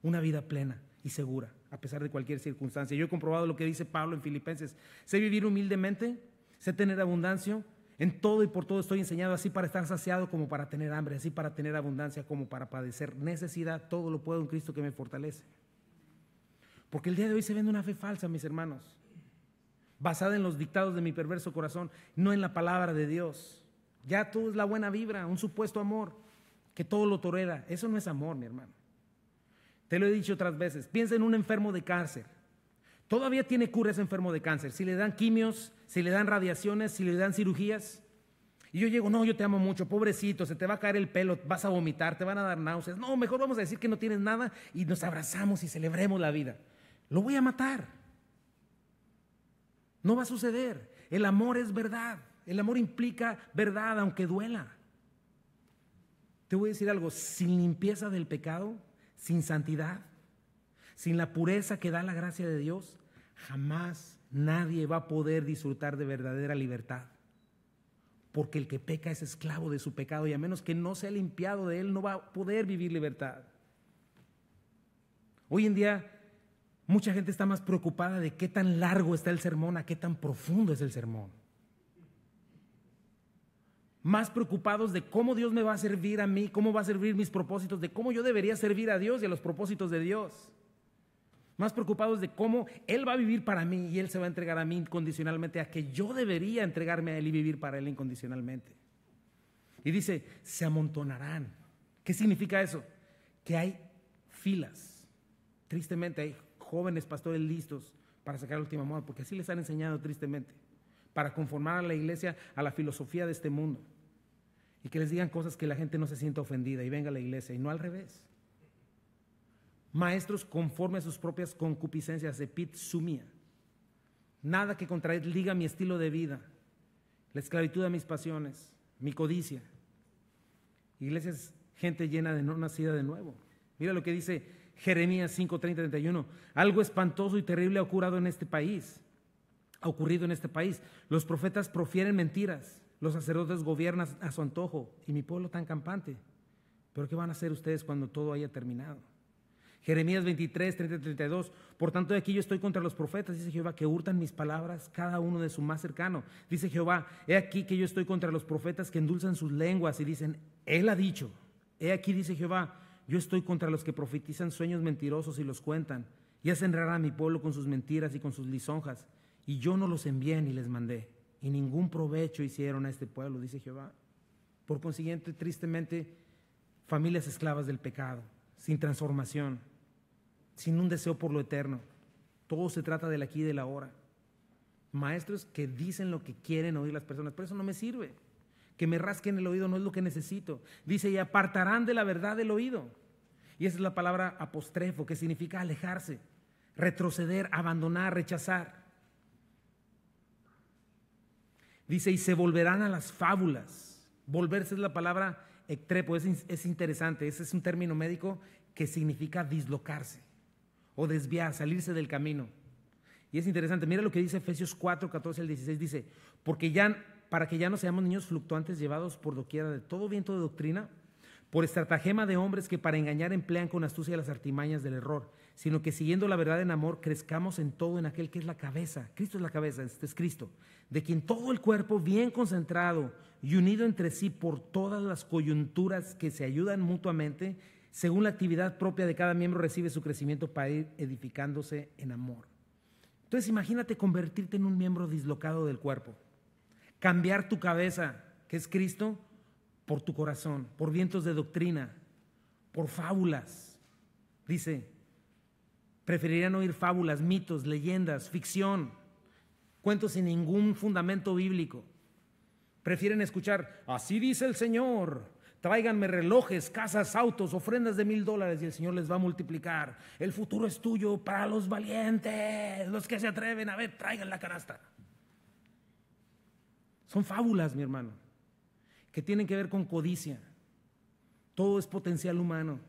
una vida plena y segura, a pesar de cualquier circunstancia. Yo he comprobado lo que dice Pablo en Filipenses, sé vivir humildemente, sé tener abundancia, en todo y por todo estoy enseñado, así para estar saciado como para tener hambre, así para tener abundancia como para padecer necesidad, todo lo puedo en Cristo que me fortalece. Porque el día de hoy se vende una fe falsa, mis hermanos, basada en los dictados de mi perverso corazón, no en la palabra de Dios. Ya todo es la buena vibra, un supuesto amor, que todo lo tolera. Eso no es amor, mi hermano. Te lo he dicho otras veces, piensa en un enfermo de cáncer. Todavía tiene cura ese enfermo de cáncer. Si le dan quimios, si le dan radiaciones, si le dan cirugías. Y yo llego, no, yo te amo mucho, pobrecito, se te va a caer el pelo, vas a vomitar, te van a dar náuseas. No, mejor vamos a decir que no tienes nada y nos abrazamos y celebremos la vida. Lo voy a matar. No va a suceder. El amor es verdad. El amor implica verdad, aunque duela. Te voy a decir algo, sin limpieza del pecado, sin santidad, sin la pureza que da la gracia de Dios, jamás nadie va a poder disfrutar de verdadera libertad. Porque el que peca es esclavo de su pecado y a menos que no sea limpiado de él, no va a poder vivir libertad. Hoy en día, mucha gente está más preocupada de qué tan largo está el sermón a qué tan profundo es el sermón. Más preocupados de cómo Dios me va a servir a mí, cómo va a servir mis propósitos, de cómo yo debería servir a Dios y a los propósitos de Dios. Más preocupados de cómo Él va a vivir para mí y Él se va a entregar a mí incondicionalmente, a que yo debería entregarme a Él y vivir para Él incondicionalmente. Y dice, se amontonarán. ¿Qué significa eso? Que hay filas. Tristemente hay jóvenes pastores listos para sacar la última moda, porque así les han enseñado tristemente, para conformar a la iglesia a la filosofía de este mundo. Y que les digan cosas que la gente no se sienta ofendida y venga a la iglesia, y no al revés. Maestros conforme a sus propias concupiscencias, epit sumia. Nada que contradiga mi estilo de vida, la esclavitud a mis pasiones, mi codicia. Iglesias, gente llena de no nacida de nuevo. Mira lo que dice Jeremías 5, 30, 31. Algo espantoso y terrible ha ocurrido en este país. Los profetas profieren mentiras, los sacerdotes gobiernan a su antojo y mi pueblo tan campante. Pero ¿qué van a hacer ustedes cuando todo haya terminado? Jeremías 23, 30, 32. Por tanto, de aquí yo estoy contra los profetas, dice Jehová, que hurtan mis palabras, cada uno de su más cercano. Dice Jehová, he aquí que yo estoy contra los profetas que endulzan sus lenguas y dicen, Él ha dicho. He aquí, dice Jehová, yo estoy contra los que profetizan sueños mentirosos y los cuentan, y hacen errar a mi pueblo con sus mentiras y con sus lisonjas. Y yo no los envié ni les mandé, y ningún provecho hicieron a este pueblo, dice Jehová. Por consiguiente, tristemente, familias esclavas del pecado, sin transformación, sin un deseo por lo eterno. Todo se trata del aquí y del ahora. Maestros que dicen lo que quieren oír las personas, pero eso no me sirve. Que me rasquen el oído no es lo que necesito. Dice, y apartarán de la verdad del oído. Y esa es la palabra apostrefo, que significa alejarse, retroceder, abandonar, rechazar. Dice, y se volverán a las fábulas. Volverse es la palabra ectrepo, es interesante. Ese es un término médico que significa dislocarse o desviar, salirse del camino. Y es interesante, mira lo que dice Efesios 4, 14 al 16, dice, para que ya no seamos niños fluctuantes llevados por doquiera de todo viento de doctrina, por estratagema de hombres que para engañar emplean con astucia las artimañas del error, sino que siguiendo la verdad en amor, crezcamos en todo en aquel que es la cabeza. Cristo es la cabeza, este es Cristo, de quien todo el cuerpo bien concentrado y unido entre sí por todas las coyunturas que se ayudan mutuamente, según la actividad propia de cada miembro recibe su crecimiento para ir edificándose en amor. Entonces imagínate convertirte en un miembro dislocado del cuerpo. Cambiar tu cabeza, que es Cristo, por tu corazón, por vientos de doctrina, por fábulas. Dice, preferirían oír fábulas, mitos, leyendas, ficción, cuentos sin ningún fundamento bíblico. Prefieren escuchar, así dice el Señor, tráiganme relojes, casas, autos, ofrendas de $1,000 y el Señor les va a multiplicar. El futuro es tuyo para los valientes, los que se atreven. A ver, traigan la canasta. Son fábulas, mi hermano, que tienen que ver con codicia. Todo es potencial humano.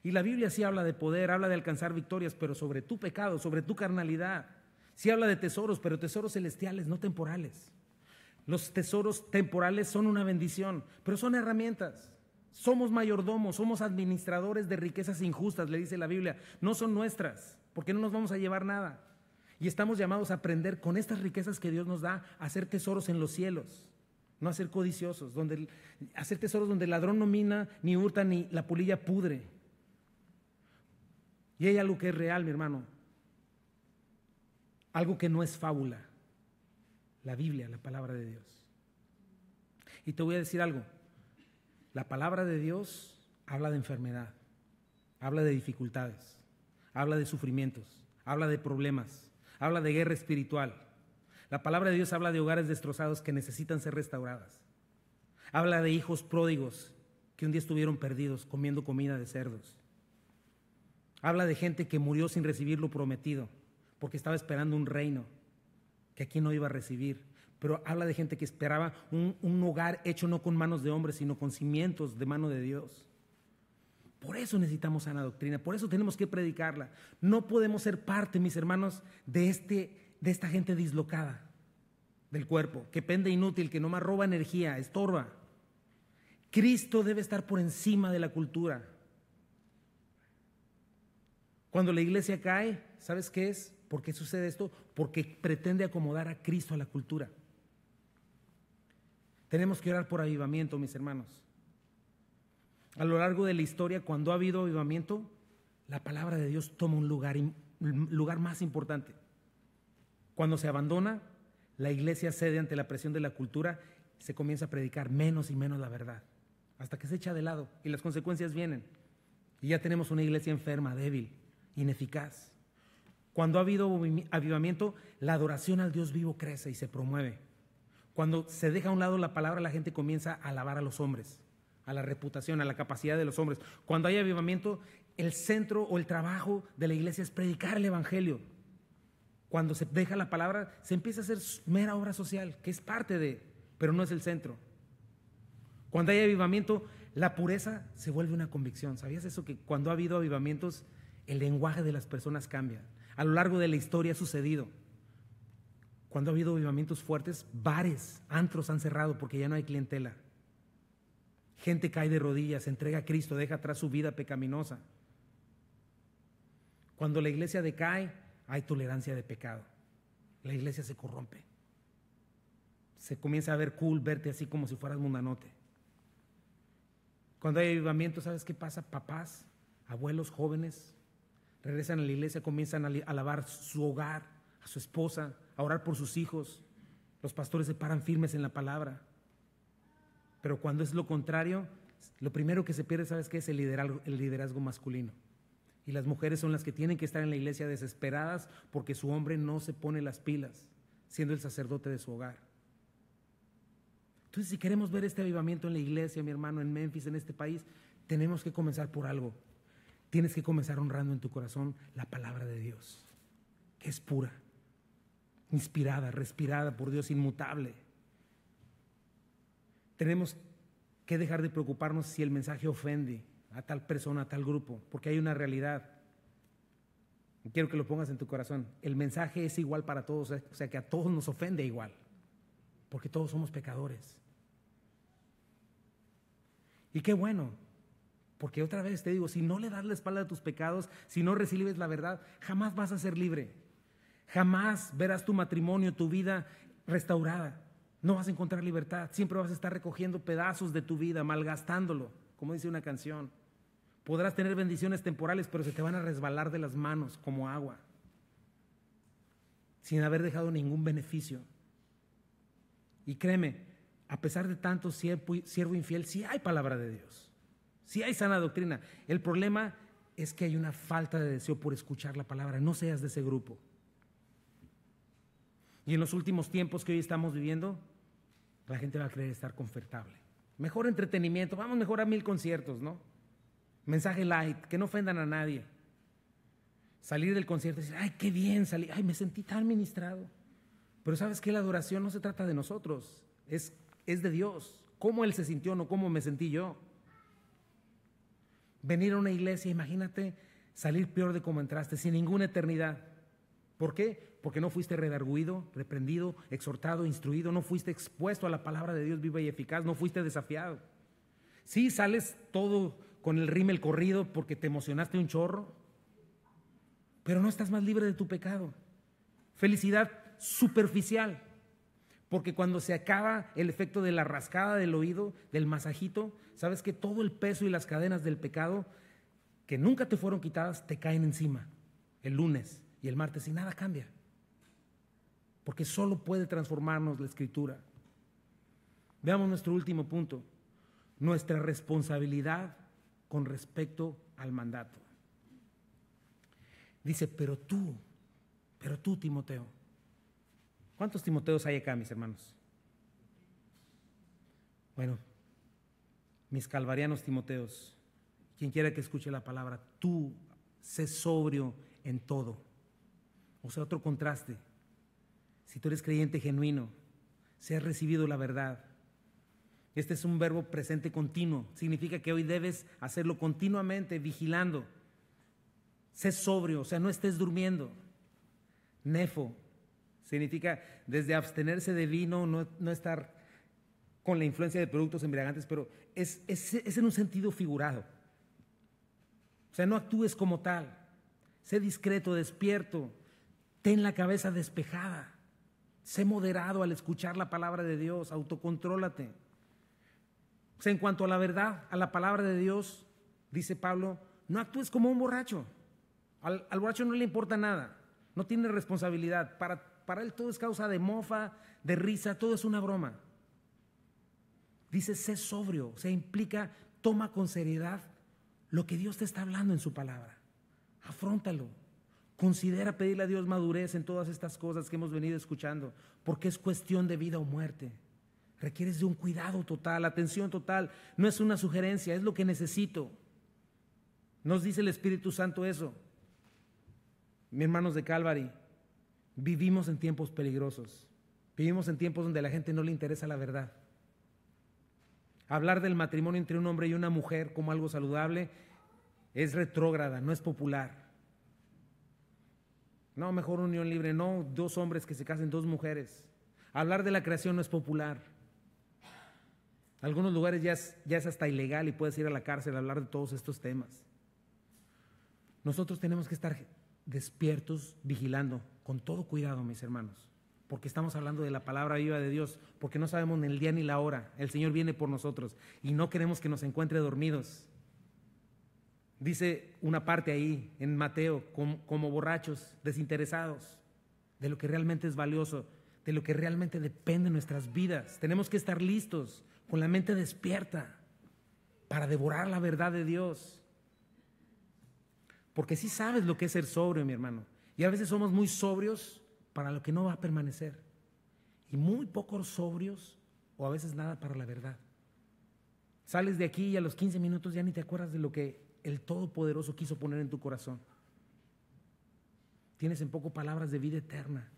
Y la Biblia sí habla de poder, habla de alcanzar victorias, pero sobre tu pecado, sobre tu carnalidad. Sí habla de tesoros, pero tesoros celestiales, no temporales. Los tesoros temporales son una bendición, pero son herramientas. Somos mayordomos, somos administradores de riquezas injustas, le dice la Biblia. No son nuestras, porque no nos vamos a llevar nada. Y estamos llamados a aprender con estas riquezas que Dios nos da a hacer tesoros en los cielos, no a ser codiciosos, hacer tesoros donde el ladrón no mina, ni hurta, ni la polilla pudre. Y hay algo que es real, mi hermano, algo que no es fábula, la Biblia, la palabra de Dios. Y te voy a decir algo, la palabra de Dios habla de enfermedad, habla de dificultades, habla de sufrimientos, habla de problemas, habla de guerra espiritual. La palabra de Dios habla de hogares destrozados que necesitan ser restauradas. Habla de hijos pródigos que un día estuvieron perdidos comiendo comida de cerdos. Habla de gente que murió sin recibir lo prometido porque estaba esperando un reino que aquí no iba a recibir. Pero habla de gente que esperaba un hogar hecho no con manos de hombres, sino con cimientos de mano de Dios. Por eso necesitamos sana doctrina, por eso tenemos que predicarla. No podemos ser parte, mis hermanos, de esta gente dislocada del cuerpo, que pende inútil, que nomás roba energía, estorba. Cristo debe estar por encima de la cultura. Cuando la iglesia cae, ¿sabes qué es? ¿Por qué sucede esto? Porque pretende acomodar a Cristo a la cultura. Tenemos que orar por avivamiento, mis hermanos. A lo largo de la historia, cuando ha habido avivamiento, la palabra de Dios toma un lugar más importante. Cuando se abandona, la iglesia cede ante la presión de la cultura, se comienza a predicar menos y menos la verdad, hasta que se echa de lado y las consecuencias vienen. Y ya tenemos una iglesia enferma, débil, ineficaz. Cuando ha habido avivamiento, la adoración al Dios vivo crece y se promueve. Cuando se deja a un lado la palabra, la gente comienza a alabar a los hombres, a la reputación, a la capacidad de los hombres. Cuando hay avivamiento, el centro o el trabajo de la iglesia es predicar el evangelio. Cuando se deja la palabra, se empieza a hacer mera obra social, que es parte de, pero no es el centro. Cuando hay avivamiento, la pureza se vuelve una convicción. ¿Sabías eso? Que cuando ha habido avivamientos, el lenguaje de las personas cambia. A lo largo de la historia ha sucedido. Cuando ha habido avivamientos fuertes, bares, antros han cerrado porque ya no hay clientela. Gente cae de rodillas, se entrega a Cristo, deja atrás su vida pecaminosa. Cuando la iglesia decae, hay tolerancia de pecado. La iglesia se corrompe. Se comienza a ver cool, verte así como si fueras mundanote. Cuando hay avivamiento, ¿sabes qué pasa? Papás, abuelos, jóvenes, regresan a la iglesia, comienzan a alabar su hogar, a su esposa, a orar por sus hijos. Los pastores se paran firmes en la palabra. Pero cuando es lo contrario, lo primero que se pierde, ¿sabes qué? Es el liderazgo masculino. Y las mujeres son las que tienen que estar en la iglesia desesperadas porque su hombre no se pone las pilas, siendo el sacerdote de su hogar. Entonces, si queremos ver este avivamiento en la iglesia, mi hermano, en Memphis, en este país, tenemos que comenzar por algo. Tienes que comenzar honrando en tu corazón la palabra de Dios, que es pura, inspirada, respirada por Dios, inmutable. Tenemos que dejar de preocuparnos si el mensaje ofende a tal persona, a tal grupo, porque hay una realidad. Quiero que lo pongas en tu corazón. El mensaje es igual para todos, o sea que a todos nos ofende igual, porque todos somos pecadores. Y qué bueno, porque otra vez te digo, si no le das la espalda a tus pecados, si no recibes la verdad, jamás vas a ser libre. Jamás verás tu matrimonio, tu vida restaurada. No vas a encontrar libertad. Siempre vas a estar recogiendo pedazos de tu vida, malgastándolo, como dice una canción. Podrás tener bendiciones temporales, pero se te van a resbalar de las manos como agua. sin haber dejado ningún beneficio. Y créeme, a pesar de tanto siervo infiel, sí hay palabra de Dios, sí hay sana doctrina. El problema es que hay una falta de deseo por escuchar la palabra. No seas de ese grupo. Y en los últimos tiempos que hoy estamos viviendo, la gente va a querer estar confortable. Mejor entretenimiento, vamos mejor a 1000 conciertos, ¿no? Mensaje light, que no ofendan a nadie. Salir del concierto y decir, ay, qué bien salí, ay, me sentí tan ministrado. Pero ¿sabes qué? La adoración no se trata de nosotros, es de Dios. ¿Cómo Él se sintió, no cómo me sentí yo? Venir a una iglesia, imagínate salir peor de como entraste, sin ninguna eternidad. ¿Por qué? Porque no fuiste redarguido, reprendido, exhortado, instruido, no fuiste expuesto a la palabra de Dios viva y eficaz, no fuiste desafiado. Sí, sales todo con el rímel corrido porque te emocionaste un chorro, pero no estás más libre de tu pecado. Felicidad superficial, porque cuando se acaba el efecto de la rascada del oído, del masajito, sabes que todo el peso y las cadenas del pecado que nunca te fueron quitadas te caen encima el lunes y el martes y nada cambia, porque solo puede transformarnos la Escritura. Veamos nuestro último punto, nuestra responsabilidad con respecto al mandato. Dice, pero tú, Timoteo. ¿Cuántos Timoteos hay acá, mis hermanos? Bueno, mis calvarianos Timoteos, quien quiera que escuche la palabra, tú sé sobrio en todo. O sea, otro contraste. Si tú eres creyente genuino, si has recibido la verdad, este es un verbo presente continuo. Significa que hoy debes hacerlo continuamente, vigilando. Sé sobrio, o sea, no estés durmiendo. Nefo significa desde abstenerse de vino, no estar con la influencia de productos embriagantes, pero es en un sentido figurado. O sea, no actúes como tal. Sé discreto, despierto, ten la cabeza despejada. Sé moderado al escuchar la palabra de Dios, autocontrólate. O sea, en cuanto a la verdad, a la palabra de Dios, dice Pablo, no actúes como un borracho. Al borracho no le importa nada, no tiene responsabilidad. Para él todo es causa de mofa, de risa, todo es una broma. Dice, sé sobrio, o sea, implica, toma con seriedad lo que Dios te está hablando en su palabra. Afróntalo. Considera pedirle a Dios madurez en todas estas cosas que hemos venido escuchando, porque es cuestión de vida o muerte. Requieres de un cuidado total, atención total. No es una sugerencia, es lo que necesito. Nos dice el Espíritu Santo eso. Mis hermanos de Calvary, vivimos en tiempos peligrosos. Vivimos en tiempos donde a la gente no le interesa la verdad. Hablar del matrimonio entre un hombre y una mujer como algo saludable es retrógrada, no es popular. No, mejor unión libre, no 2 hombres que se casen, 2 mujeres. Hablar de la creación no es popular. En algunos lugares ya es hasta ilegal y puedes ir a la cárcel a hablar de todos estos temas. Nosotros tenemos que estar despiertos, vigilando, con todo cuidado, mis hermanos, porque estamos hablando de la palabra viva de Dios, porque no sabemos ni el día ni la hora. El Señor viene por nosotros y no queremos que nos encuentre dormidos. Dice una parte ahí en Mateo, como borrachos, desinteresados de lo que realmente es valioso, de lo que realmente depende de nuestras vidas. Tenemos que estar listos, con la mente despierta, para devorar la verdad de Dios. Porque sí sabes lo que es ser sobrio, mi hermano. Y a veces somos muy sobrios para lo que no va a permanecer. Y muy pocos sobrios, o a veces nada para la verdad. Sales de aquí y a los 15 minutos ya ni te acuerdas de lo que el Todopoderoso quiso poner en tu corazón. Tienes en poco palabras de vida eterna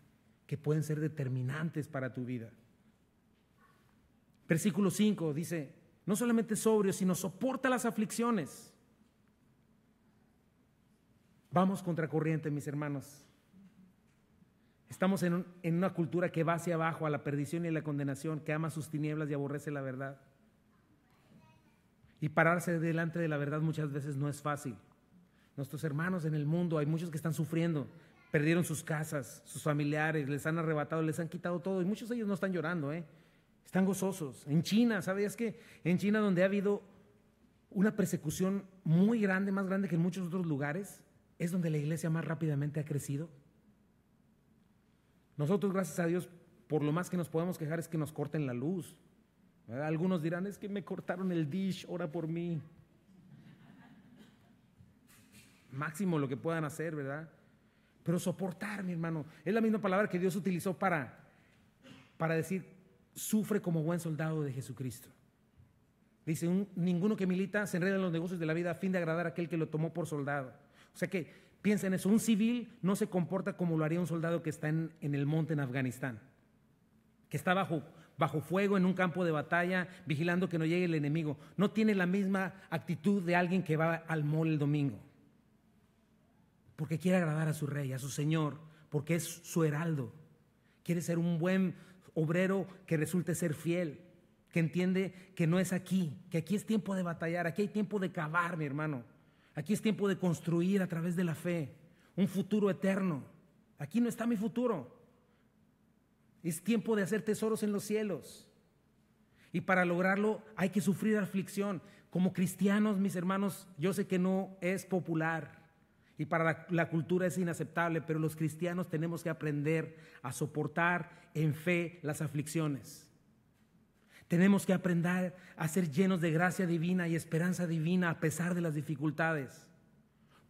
que pueden ser determinantes para tu vida. Versículo 5 dice, no solamente sobrio, sino soporta las aflicciones. Vamos contracorriente, mis hermanos. Estamos en una cultura que va hacia abajo a la perdición y a la condenación, que ama sus tinieblas y aborrece la verdad. Y pararse delante de la verdad muchas veces no es fácil. Nuestros hermanos en el mundo, hay muchos que están sufriendo, perdieron sus casas, sus familiares, les han arrebatado, les han quitado todo, y muchos de ellos no están llorando, están gozosos. En China, ¿sabías que en China, donde ha habido una persecución muy grande, más grande que en muchos otros lugares, es donde la iglesia más rápidamente ha crecido? Nosotros, gracias a Dios, por lo más que nos podemos quejar es que nos corten la luz, ¿verdad? Algunos dirán, es que me cortaron el dish, ora por mí. Máximo lo que puedan hacer, ¿verdad? Pero soportar, mi hermano, es la misma palabra que Dios utilizó para decir, sufre como buen soldado de Jesucristo. Dice, ninguno que milita se enreda en los negocios de la vida a fin de agradar a aquel que lo tomó por soldado. O sea que piensa en eso, un civil no se comporta como lo haría un soldado que está en el monte en Afganistán, que está bajo fuego en un campo de batalla, vigilando que no llegue el enemigo. No tiene la misma actitud de alguien que va al mall el domingo, porque quiere agradar a su rey, a su señor, porque es su heraldo. Quiere ser un buen obrero que resulte ser fiel, que entiende que no es aquí, que aquí es tiempo de batallar, aquí hay tiempo de cavar, mi hermano. Aquí es tiempo de construir a través de la fe un futuro eterno. Aquí no está mi futuro. Es tiempo de hacer tesoros en los cielos. Y para lograrlo hay que sufrir aflicción. Como cristianos, mis hermanos, yo sé que no es popular y para la cultura es inaceptable, pero los cristianos tenemos que aprender a soportar en fe las aflicciones. Tenemos que aprender a ser llenos de gracia divina y esperanza divina a pesar de las dificultades.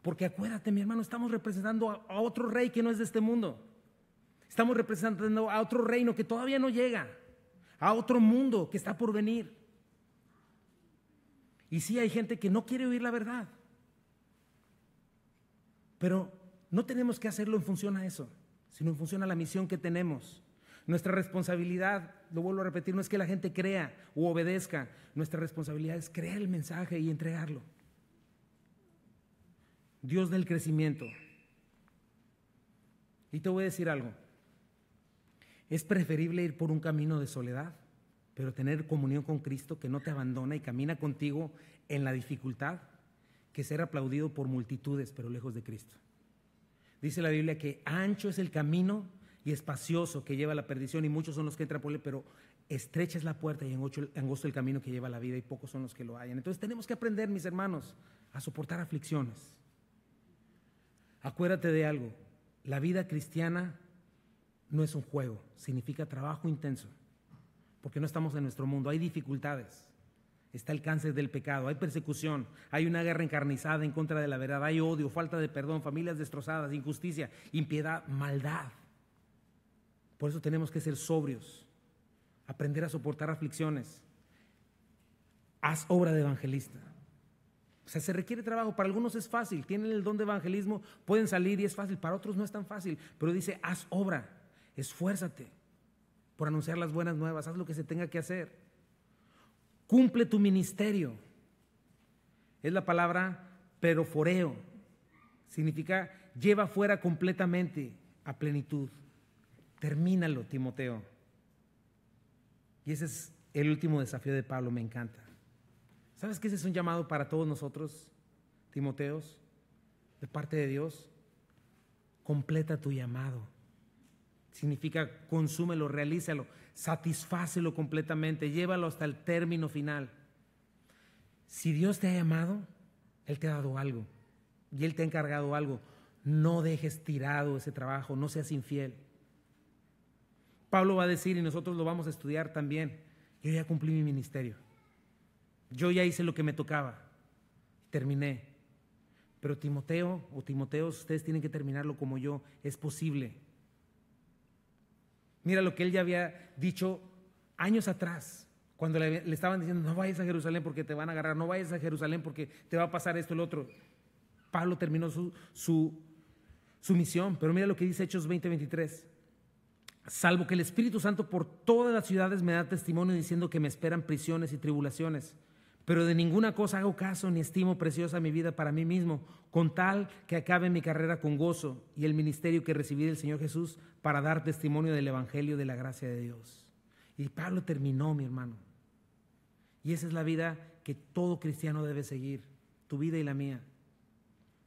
Porque acuérdate, mi hermano, estamos representando a otro rey que no es de este mundo. Estamos representando a otro reino que todavía no llega, a otro mundo que está por venir. Y sí, hay gente que no quiere oír la verdad, pero no tenemos que hacerlo en función a eso, sino en función a la misión que tenemos. Nuestra responsabilidad, lo vuelvo a repetir, no es que la gente crea u obedezca. Nuestra responsabilidad es creer el mensaje y entregarlo. Dios del crecimiento. Y te voy a decir algo. Es preferible ir por un camino de soledad, pero tener comunión con Cristo que no te abandona y camina contigo en la dificultad, que ser aplaudido por multitudes, pero lejos de Cristo. Dice la Biblia que ancho es el camino y espacioso que lleva a la perdición, y muchos son los que entran por él, pero estrecha es la puerta y angosto el camino que lleva a la vida, y pocos son los que lo hallan. Entonces tenemos que aprender, mis hermanos, a soportar aflicciones. Acuérdate de algo, la vida cristiana no es un juego, significa trabajo intenso, porque no estamos en nuestro mundo, hay dificultades. Está el cáncer del pecado, hay persecución, hay una guerra encarnizada en contra de la verdad, hay odio, falta de perdón, familias destrozadas, injusticia, impiedad, maldad. Por eso tenemos que ser sobrios, aprender a soportar aflicciones. Haz obra de evangelista. O sea, se requiere trabajo. Para algunos es fácil, tienen el don de evangelismo, pueden salir y es fácil. Para otros no es tan fácil, pero dice, haz obra, esfuérzate por anunciar las buenas nuevas, haz lo que se tenga que hacer. Cumple tu ministerio. Es la palabra peroforeo. Significa lleva fuera completamente a plenitud. Termínalo, Timoteo. Y ese es el último desafío de Pablo, me encanta. ¿Sabes que ese es un llamado para todos nosotros, Timoteos, de parte de Dios? Completa tu llamado. Significa consúmelo, realízalo, satisfácelo completamente, llévalo hasta el término final. Si Dios te ha llamado, Él te ha dado algo y Él te ha encargado algo. No dejes tirado ese trabajo, no seas infiel. Pablo va a decir, y nosotros lo vamos a estudiar también, yo ya cumplí mi ministerio. Yo ya hice lo que me tocaba, terminé. Pero Timoteo o Timoteos, ustedes tienen que terminarlo como yo, es posible. Mira lo que él ya había dicho años atrás, cuando le estaban diciendo, no vayas a Jerusalén porque te van a agarrar, no vayas a Jerusalén porque te va a pasar esto, el otro. Pablo terminó su misión, pero mira lo que dice Hechos 20:23. Salvo que el Espíritu Santo por todas las ciudades me da testimonio diciendo que me esperan prisiones y tribulaciones. Pero de ninguna cosa hago caso ni estimo preciosa mi vida para mí mismo, con tal que acabe mi carrera con gozo y el ministerio que recibí del Señor Jesús para dar testimonio del Evangelio de la gracia de Dios. Y Pablo terminó, mi hermano. Y esa es la vida que todo cristiano debe seguir, tu vida y la mía.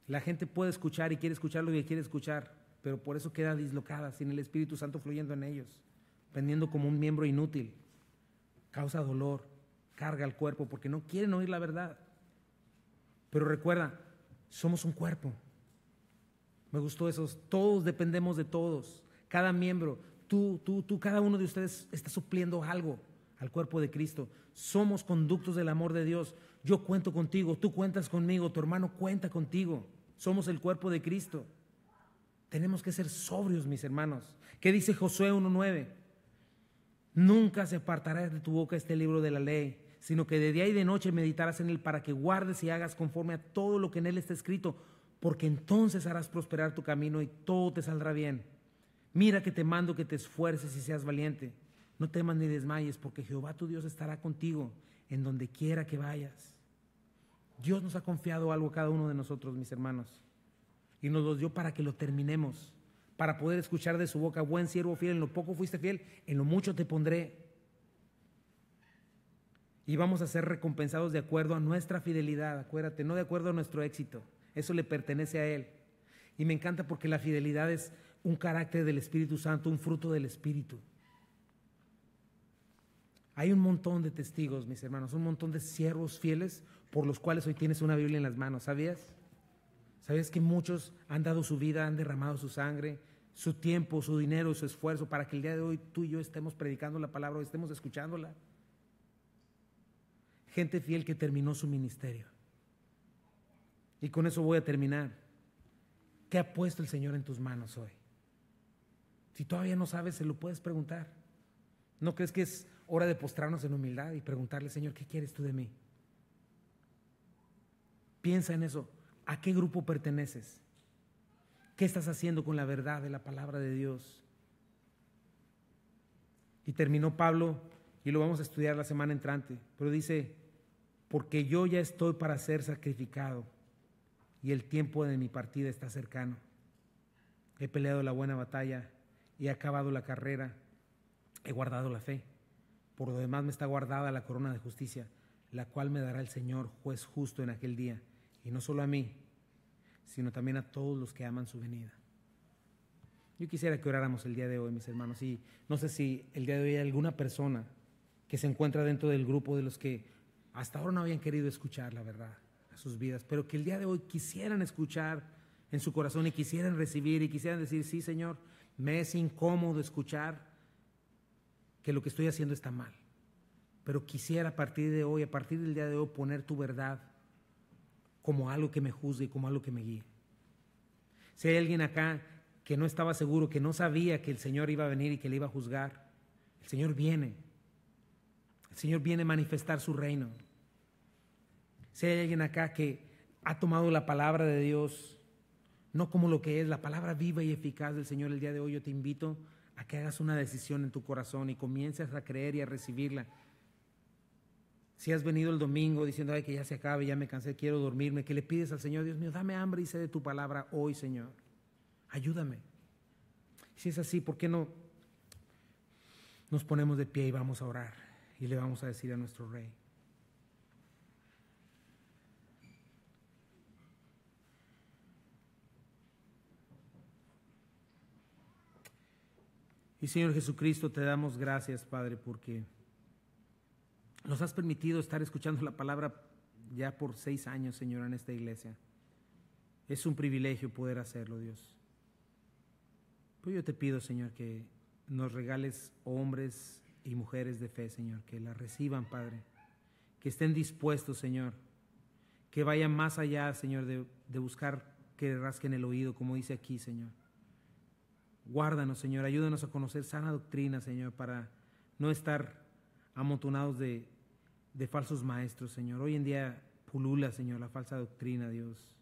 La gente puede escuchar y quiere escuchar lo que quiere escuchar, pero por eso queda dislocada, sin el Espíritu Santo fluyendo en ellos, pendiendo como un miembro inútil. Causa dolor, carga al cuerpo porque no quieren oír la verdad. Pero recuerda, somos un cuerpo. Me gustó eso, todos dependemos de todos. Cada miembro cada uno de ustedes está supliendo algo al cuerpo de Cristo. Somos conductos del amor de Dios. Yo cuento contigo, tú cuentas conmigo, tu hermano cuenta contigo. Somos el cuerpo de Cristo. Tenemos que ser sobrios, mis hermanos. ¿Qué dice Josué 1:9? Nunca se apartará de tu boca este libro de la ley, sino que de día y de noche meditarás en él para que guardes y hagas conforme a todo lo que en él está escrito, porque entonces harás prosperar tu camino y todo te saldrá bien. Mira que te mando que te esfuerces y seas valiente. No temas ni desmayes, porque Jehová tu Dios estará contigo en donde quiera que vayas. Dios nos ha confiado algo a cada uno de nosotros, mis hermanos, y nos lo dio para que lo terminemos, para poder escuchar de su boca: buen siervo fiel, en lo poco fuiste fiel, en lo mucho te pondré. Y vamos a ser recompensados de acuerdo a nuestra fidelidad, acuérdate, no de acuerdo a nuestro éxito. Eso le pertenece a Él. Y me encanta porque la fidelidad es un carácter del Espíritu Santo, un fruto del Espíritu. Hay un montón de testigos, mis hermanos, un montón de siervos fieles por los cuales hoy tienes una Biblia en las manos, ¿sabías? ¿Sabías que muchos han dado su vida, han derramado su sangre, su tiempo, su dinero, su esfuerzo para que el día de hoy tú y yo estemos predicando la palabra o estemos escuchándola? Gente fiel que terminó su ministerio. Y con eso voy a terminar. ¿Qué ha puesto el Señor en tus manos hoy? Si todavía no sabes, se lo puedes preguntar. ¿No crees que es hora de postrarnos en humildad y preguntarle: Señor, ¿qué quieres tú de mí? Piensa en eso. ¿A qué grupo perteneces? ¿Qué estás haciendo con la verdad de la palabra de Dios? Y terminó Pablo, y lo vamos a estudiar la semana entrante, pero dice: porque yo ya estoy para ser sacrificado y el tiempo de mi partida está cercano. He peleado la buena batalla, he acabado la carrera, he guardado la fe. Por lo demás me está guardada la corona de justicia, la cual me dará el Señor, juez justo, en aquel día, y no solo a mí, sino también a todos los que aman su venida. Yo quisiera que oráramos el día de hoy, mis hermanos, y no sé si el día de hoy hay alguna persona que se encuentra dentro del grupo de los que hasta ahora no habían querido escuchar la verdad a sus vidas, pero que el día de hoy quisieran escuchar en su corazón y quisieran recibir y quisieran decir: sí, Señor, me es incómodo escuchar que lo que estoy haciendo está mal, pero quisiera a partir de hoy, a partir del día de hoy, poner tu verdad como algo que me juzgue, como algo que me guíe. Si hay alguien acá que no estaba seguro, que no sabía que el Señor iba a venir y que le iba a juzgar, el Señor viene. El Señor viene a manifestar su reino. Si hay alguien acá que ha tomado la palabra de Dios, no como lo que es, la palabra viva y eficaz del Señor, el día de hoy yo te invito a que hagas una decisión en tu corazón y comiences a creer y a recibirla. Si has venido el domingo diciendo: ay, que ya se acabe, ya me cansé, quiero dormirme, que le pides al Señor: Dios mío, dame hambre y sed de tu palabra hoy, Señor. Ayúdame. Si es así, ¿por qué no nos ponemos de pie y vamos a orar y le vamos a decir a nuestro Rey? Y Señor Jesucristo, te damos gracias, Padre, porque nos has permitido estar escuchando la palabra ya por 6 años, Señor, en esta iglesia. Es un privilegio poder hacerlo, Dios. Pero yo te pido, Señor, que nos regales hombres y mujeres de fe, Señor, que la reciban, Padre, que estén dispuestos, Señor, que vayan más allá, Señor, de buscar que rasquen el oído, como dice aquí, Señor. Guárdanos, Señor, ayúdanos a conocer sana doctrina, Señor, para no estar amontonados de falsos maestros, Señor. Hoy en día pulula, Señor, la falsa doctrina, Dios.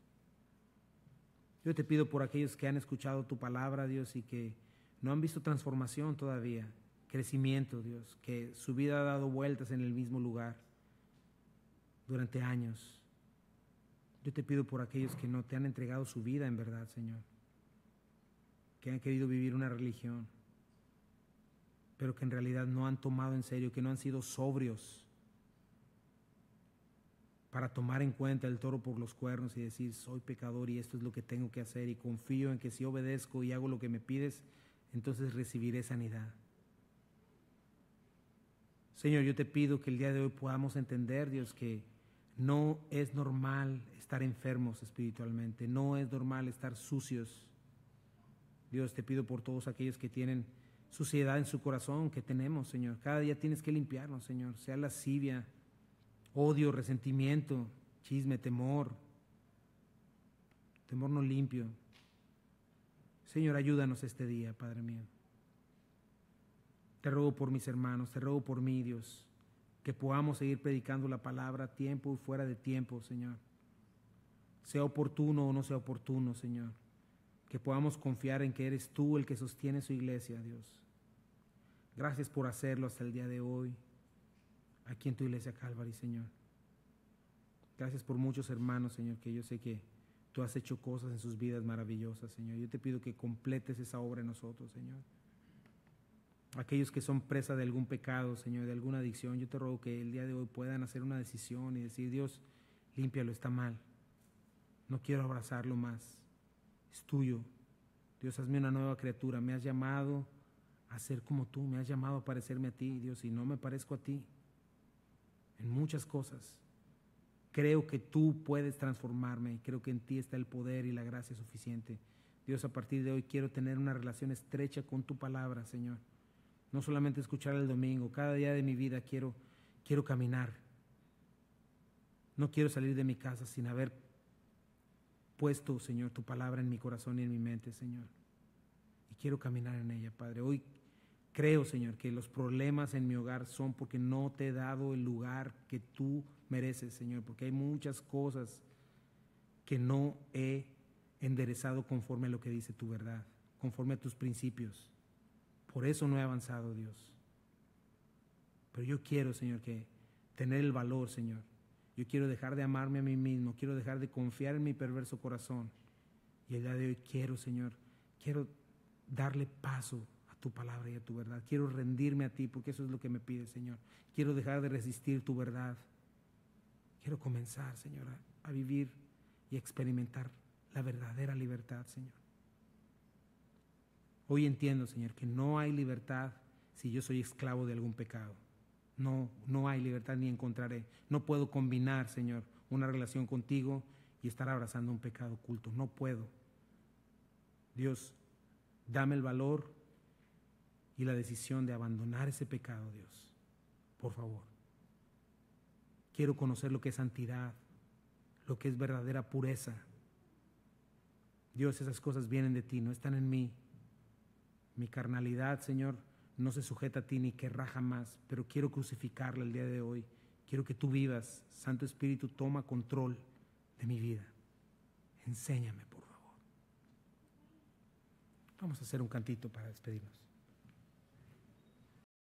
Yo te pido por aquellos que han escuchado tu palabra, Dios, y que no han visto transformación todavía, crecimiento, Dios, que su vida ha dado vueltas en el mismo lugar durante años. Yo te pido por aquellos que no te han entregado su vida en verdad, Señor, que han querido vivir una religión, pero que en realidad no han tomado en serio, que no han sido sobrios para tomar en cuenta el toro por los cuernos y decir: soy pecador y esto es lo que tengo que hacer, y confío en que si obedezco y hago lo que me pides, entonces recibiré sanidad. Señor, yo te pido que el día de hoy podamos entender, Dios, que no es normal estar enfermos espiritualmente, no es normal estar sucios. Dios, te pido por todos aquellos que tienen suciedad en su corazón que tenemos, Señor. Cada día tienes que limpiarnos, Señor. Sea lascivia, odio, resentimiento, chisme, temor no limpio. Señor, ayúdanos este día, Padre mío. Te ruego por mis hermanos, te ruego por mí, Dios, que podamos seguir predicando la palabra a tiempo y fuera de tiempo, Señor. Sea oportuno o no sea oportuno, Señor. Que podamos confiar en que eres tú el que sostiene su iglesia, Dios. Gracias por hacerlo hasta el día de hoy, aquí en tu iglesia Calvary, Señor. Gracias por muchos hermanos, Señor, que yo sé que tú has hecho cosas en sus vidas maravillosas, Señor. Yo te pido que completes esa obra en nosotros, Señor. Aquellos que son presa de algún pecado, Señor, de alguna adicción, yo te ruego que el día de hoy puedan hacer una decisión y decir: Dios, límpialo, está mal. No quiero abrazarlo más. Es tuyo. Dios, hazme una nueva criatura. Me has llamado a ser como tú. Me has llamado a parecerme a ti, Dios, y no me parezco a ti en muchas cosas. Creo que tú puedes transformarme y creo que en ti está el poder y la gracia suficiente. Dios, a partir de hoy quiero tener una relación estrecha con tu palabra, Señor. No solamente escuchar el domingo, cada día de mi vida quiero caminar. No quiero salir de mi casa sin haber puesto, Señor, tu palabra en mi corazón y en mi mente, Señor. Y quiero caminar en ella, Padre. Hoy creo, Señor, que los problemas en mi hogar son porque no te he dado el lugar que tú mereces, Señor, porque hay muchas cosas que no he enderezado conforme a lo que dice tu verdad, conforme a tus principios. Por eso no he avanzado, Dios. Pero yo quiero, Señor, que tener el valor, Señor. Yo quiero dejar de amarme a mí mismo, quiero dejar de confiar en mi perverso corazón. Y el día de hoy quiero, Señor, quiero darle paso a tu palabra y a tu verdad. Quiero rendirme a ti porque eso es lo que me pides, Señor. Quiero dejar de resistir tu verdad. Quiero comenzar, Señor, a vivir y experimentar la verdadera libertad, Señor. Hoy entiendo, Señor, que no hay libertad si yo soy esclavo de algún pecado. No hay libertad ni encontraré. No puedo combinar, Señor, una relación contigo y estar abrazando un pecado oculto. No puedo. Dios, dame el valor y la decisión de abandonar ese pecado, Dios. Por favor. Quiero conocer lo que es santidad, lo que es verdadera pureza. Dios, esas cosas vienen de ti, no están en mí. Mi carnalidad, Señor, no se sujeta a ti ni querrá jamás, pero quiero crucificarla el día de hoy. Quiero que tú vivas. Santo Espíritu, toma control de mi vida. Enséñame, por favor. Vamos a hacer un cantito para despedirnos.